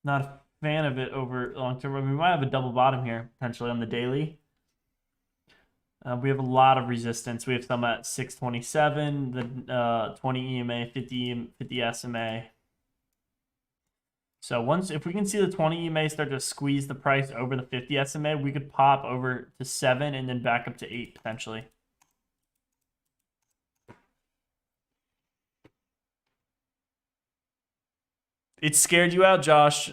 not a fan of it over long term. I mean, we might have a double bottom here potentially on the daily. We have a lot of resistance. We have some at 627, the 20 EMA, 50 SMA. So if we can see the 20 EMA start to squeeze the price over the 50 SMA, we could pop over to 7 and then back up to 8 potentially. It scared you out, Josh.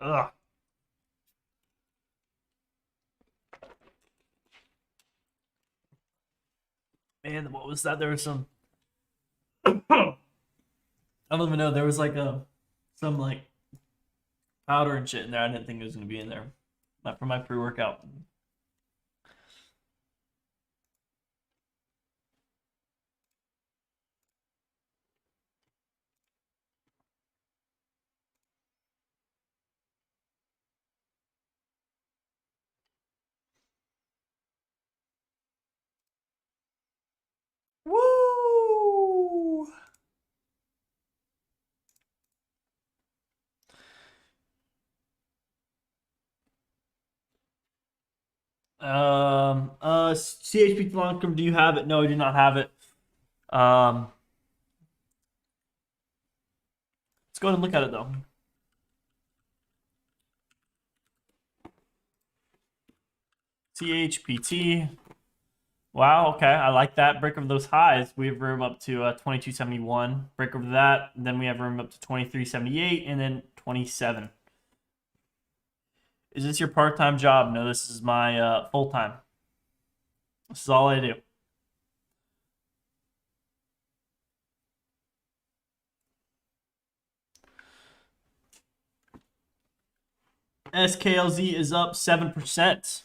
Ugh. Man, what was that? There was some. I don't even know. There was like some like powder and shit in there. I didn't think it was gonna be in there. Not for my pre-workout. Woo! CHP long term. Do you have it? No, I do not have it. Let's go ahead and look at it though. CHPT. Wow, okay, I like that. Break over those highs. We have room up to 2271. Break over that. Then we have room up to 2378 and then 27. Is this your part-time job? No, this is my full-time. This is all I do. SKLZ is up 7%.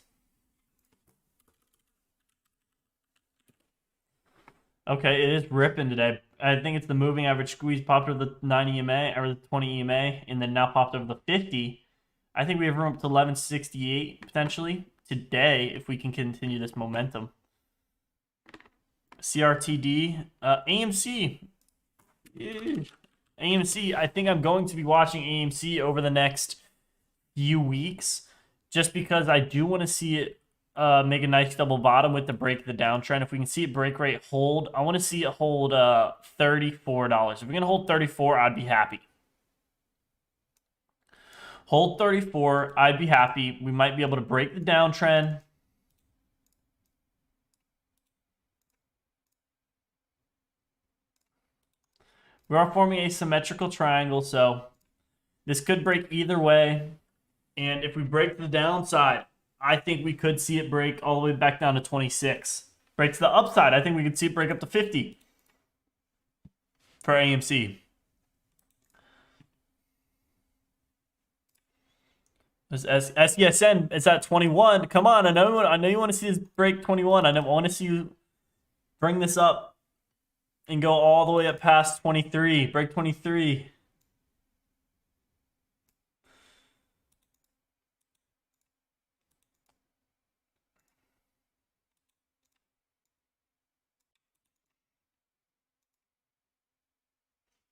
Okay, it is ripping today. I think it's the moving average squeeze popped over the 9 EMA or the 20 EMA and then now popped over the 50. I think we have room up to 1168 potentially today if we can continue this momentum. CRTD, AMC. AMC, I think I'm going to be watching AMC over the next few weeks just because I do want to see it make a nice double bottom with the break of the downtrend. If we can see it break rate hold, I want to see it hold $34. If we're going to hold 34, I'd be happy. Hold 34, I'd be happy. We might be able to break the downtrend. We are forming a symmetrical triangle, so this could break either way. And if we break the downside, I think we could see it break all the way back down to 26. Break to the upside, I think we could see it break up to 50 for AMC. SESN, it's at 21. Come on, I know you want to see this break 21. I want to see you bring this up and go all the way up past 23. Break 23.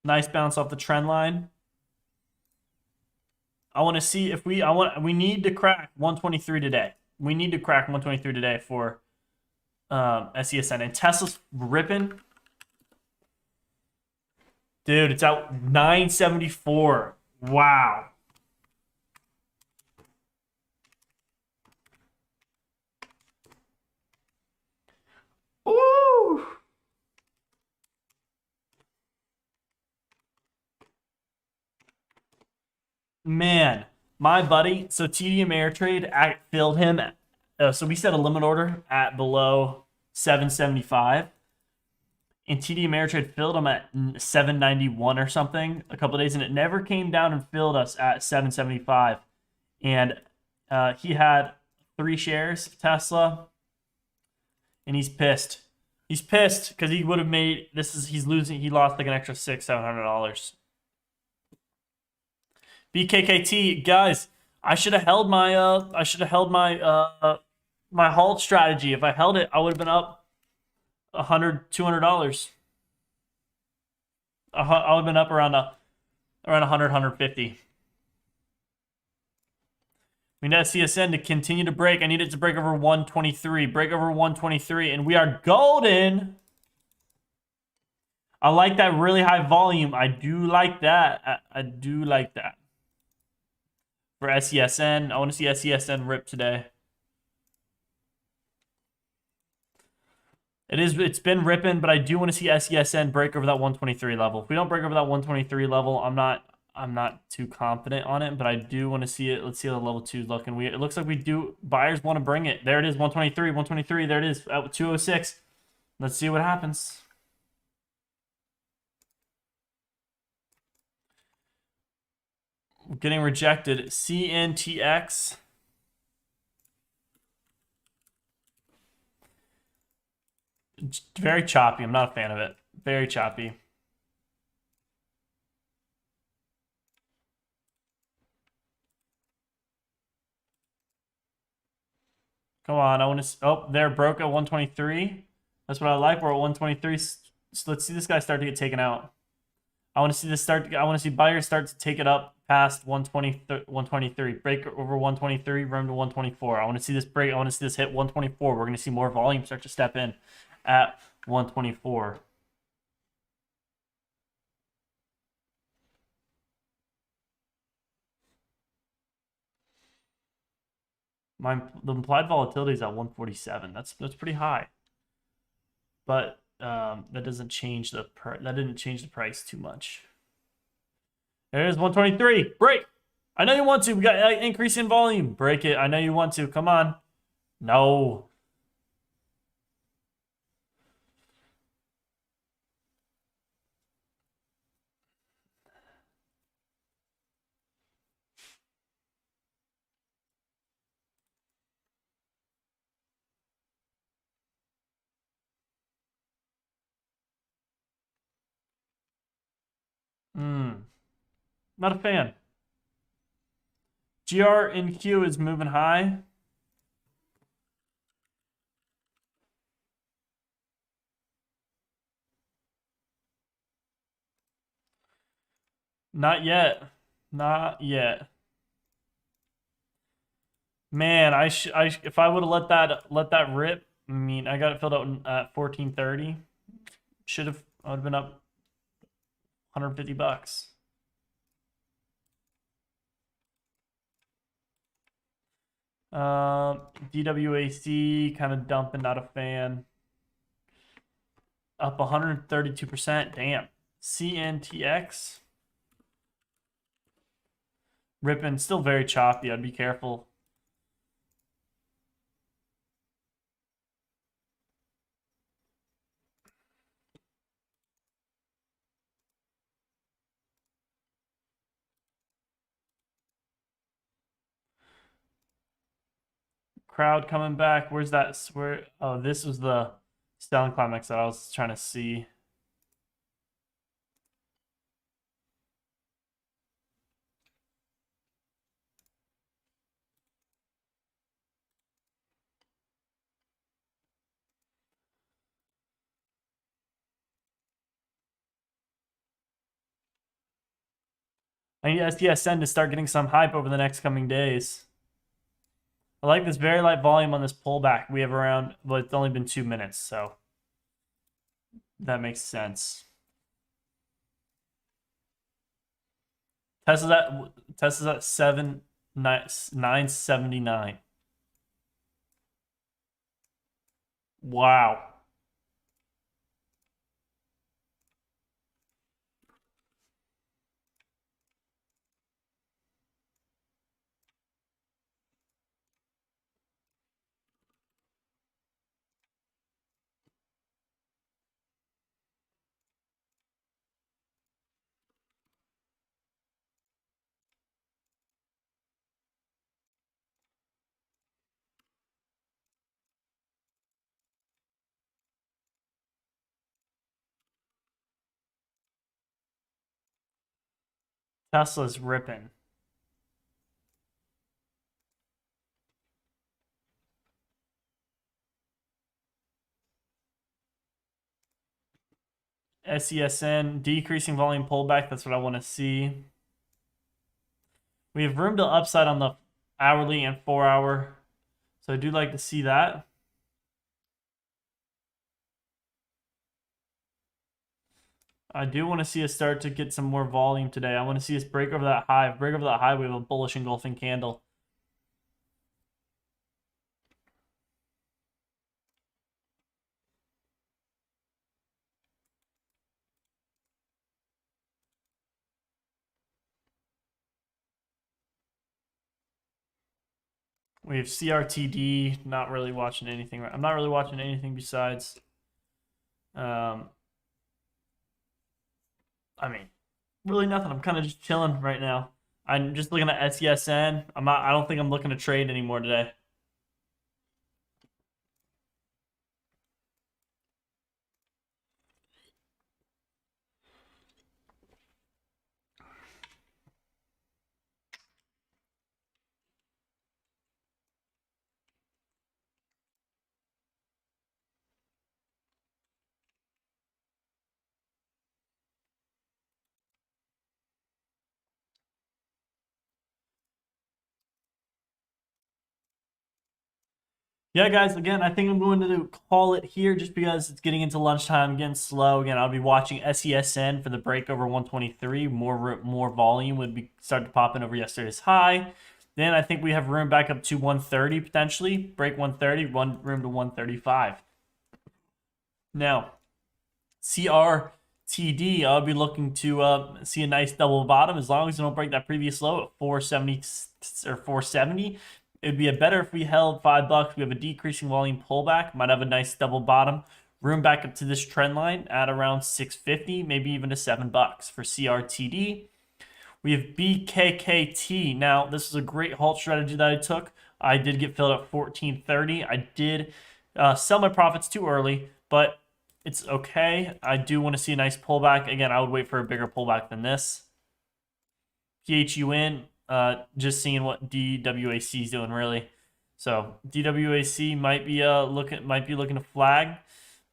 Nice bounce off the trend line. I want to see if we need to crack 123 today. We need to crack 123 today for SESN. And Tesla's ripping. Dude, it's out 974. Wow. Ooh. Man, my buddy, so TD Ameritrade filled him. So we set a limit order at below 775. And TD Ameritrade filled him at 791 or something a couple of days, and it never came down and filled us at 775. And he had 3 shares of Tesla, and he's pissed. He's pissed because he would have made he's losing. He lost like an extra $600-700. BKKT guys, I should have held my my hold strategy. If I held it, I would have been up $100-200. I would have been up around 100-150. We need CSN to continue to break. I need it to break over 123. Break over 123, and we are golden. I like that really high volume. I do like that. I do like that. For SESN, I want to see SESN rip today. It's been ripping, but I do want to see SESN break over that 123 level. If we don't break over that 123 level, I'm not too confident on it, but I do want to see it. Let's see how the level 2 is looking. It looks like we do. Buyers want to bring it. There it is, 123, 123. There it is, at 206. Let's see what happens. Getting rejected. CNTX. Very choppy. I'm not a fan of it. Very choppy. Come on, I want to. Oh, there, broke at 123. That's what I like. We're at 123. So let's see this guy start to get taken out. I want to see this start. I want to see buyers start to take it up past 123. Break over 123, room to 124. I want to see this break. I want to see this hit 124. We're going to see more volume start to step in at 124. The implied volatility is at 147. That's pretty high. But that doesn't change that didn't change the price too much. There's 123. Break. I know you want to. We got an increase in volume. Break it. I know you want to. Come on. No. Not a fan. GR in Q is moving high. Not yet. Not yet. Man, if I would have let that rip. I mean, I got it filled out at 1430. I would have been up $150. DWAC kind of dumping, not a fan. Up 132%. Damn. CNTX ripping, still very choppy. I'd be careful. Crowd coming back. Where's that? Oh, this was the selling climax that I was trying to see. I need SDSN to start getting some hype over the next coming days. I like this very light volume on this pullback. We have around, well, it's only been 2 minutes, so that makes sense. Tesla's at 979. Wow. Tesla's ripping. SESN, decreasing volume pullback. That's what I want to see. We have room to upside on the hourly and 4-hour. So I do like to see that. I do want to see us start to get some more volume today. I want to see us break over that high. Break over that high, we have a bullish engulfing candle. We have CRTD, not really watching anything. I'm not really watching anything besides, I mean, really nothing. I'm kind of just chilling right now. I'm just looking at SESN. I don't think I'm looking to trade anymore today. Yeah, guys, again, I think I'm going to call it here just because it's getting into lunchtime, getting slow. Again, I'll be watching SESN for the break over 123. More volume would be start to pop in over yesterday's high. Then I think we have room back up to 130 potentially. Break 130, room to 135. Now, CRTD, I'll be looking to see a nice double bottom as long as we don't break that previous low at 470 or 470. It'd be better if we held $5. We have a decreasing volume pullback. Might have a nice double bottom. Room back up to this trend line at around 650, maybe even to $7 for CRTD. We have BKKT. Now, this is a great halt strategy that I took. I did get filled at 1430. I did sell my profits too early, but it's okay. I do want to see a nice pullback. Again, I would wait for a bigger pullback than this. PHUN, just seeing what DWAC is doing really. So DWAC might be looking to flag,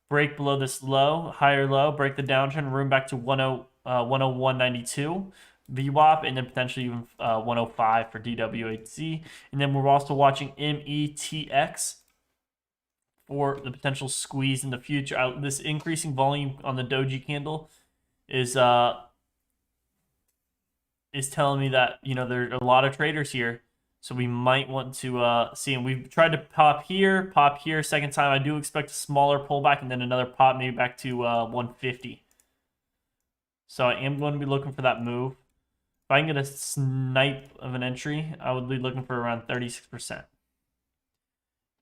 break below this low, higher low, break the downtrend, room back to 101.92 VWAP, and then potentially even 105 for DWAC. And then we're also watching METX for the potential squeeze in the future. This increasing volume on the doji candle is telling me that there are a lot of traders here, so we might want to see. And we've tried to pop here. Second time, I do expect a smaller pullback and then another pop, maybe back to 150. So I am going to be looking for that move. If I can get a snipe of an entry, I would be looking for around 36%.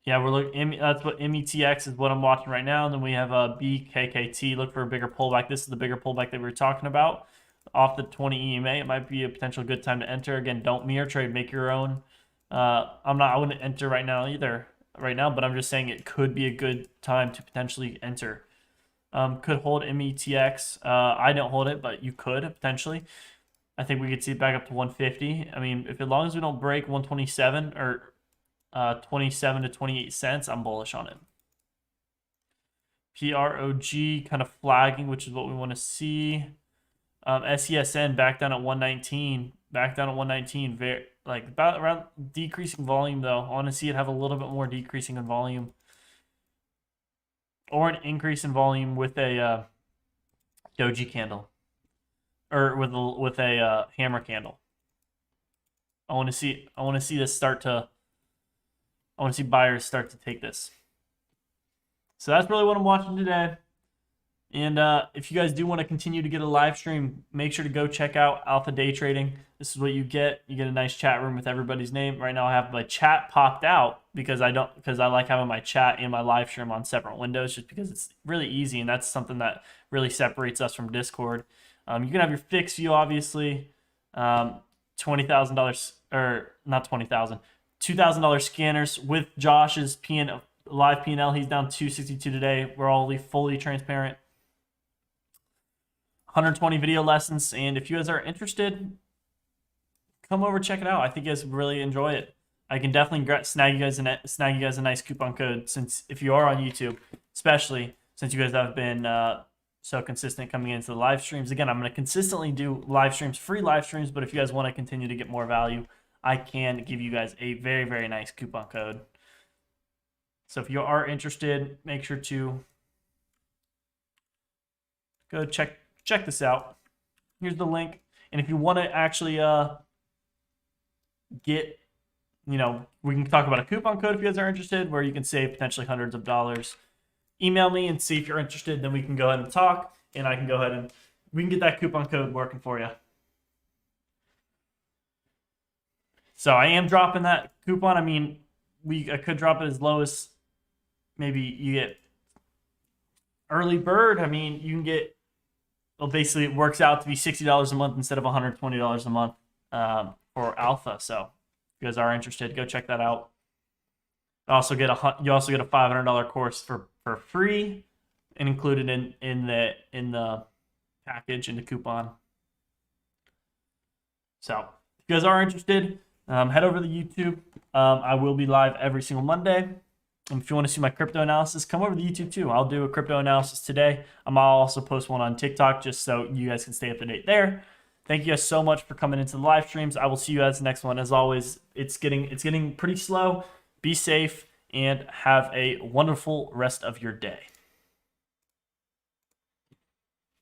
Yeah, we're looking. That's what METX is what I'm watching right now, and then we have a BKKT. Look for a bigger pullback. This is the bigger pullback that we were talking about off the 20 EMA. It might be a potential good time to enter. Again, don't mirror trade. Make your own. I wouldn't enter right now either. Right now, but I'm just saying it could be a good time to potentially enter. Could hold METX. I don't hold it, but you could potentially. I think we could see it back up to 150. I mean, as long as we don't break 127 or 27 to 28 cents, I'm bullish on it. PROG kind of flagging, which is what we want to see. SESN back down at 119. Back down at 119. Very like about around decreasing volume though. I want to see it have a little bit more decreasing in volume, or an increase in volume with a doji candle, or with a hammer candle. I want to see this start to. I want to see buyers start to take this. So that's really what I'm watching today. And if you guys do want to continue to get a live stream, make sure to go check out Alpha Day Trading. This is what you get. You get a nice chat room with everybody's name. Right now I have my chat popped out because I like having my chat and my live stream on separate windows, just because it's really easy, and that's something that really separates us from Discord. You can have your fixed view, obviously. $20,000, or not 20,000, $2,000 scanners with Josh's live P&L. He's down 262 today. We're all fully transparent. 120 video lessons, and if you guys are interested, come over, check it out. I think you guys would really enjoy it. I can definitely snag you guys a nice coupon code, since if you are on YouTube, especially since you guys have been so consistent coming into the live streams. Again, I'm going to consistently do live streams, free live streams, but if you guys want to continue to get more value, I can give you guys a very, very nice coupon code. So if you are interested, make sure to go check this out. Here's the link. And if you want to actually get, we can talk about a coupon code if you guys are interested, where you can save potentially hundreds of dollars. Email me and see if you're interested. Then we can go ahead and talk, and I can go ahead and we can get that coupon code working for you. So I am dropping that coupon. I mean, I could drop it as low as, maybe you get early bird. I mean, you can get, well, basically it works out to be $60 a month instead of $120 a month for Alpha. So if you guys are interested, go check that out. You also get a $500 course for free, and included in the package, in the coupon. So if you guys are interested, head over to YouTube. I will be live every single Monday. And if you want to see my crypto analysis, come over to YouTube too. I'll do a crypto analysis today. I'll also post one on TikTok, just so you guys can stay up to date there. Thank you guys so much for coming into the live streams. I will see you guys next one. As always, it's getting pretty slow. Be safe and have a wonderful rest of your day.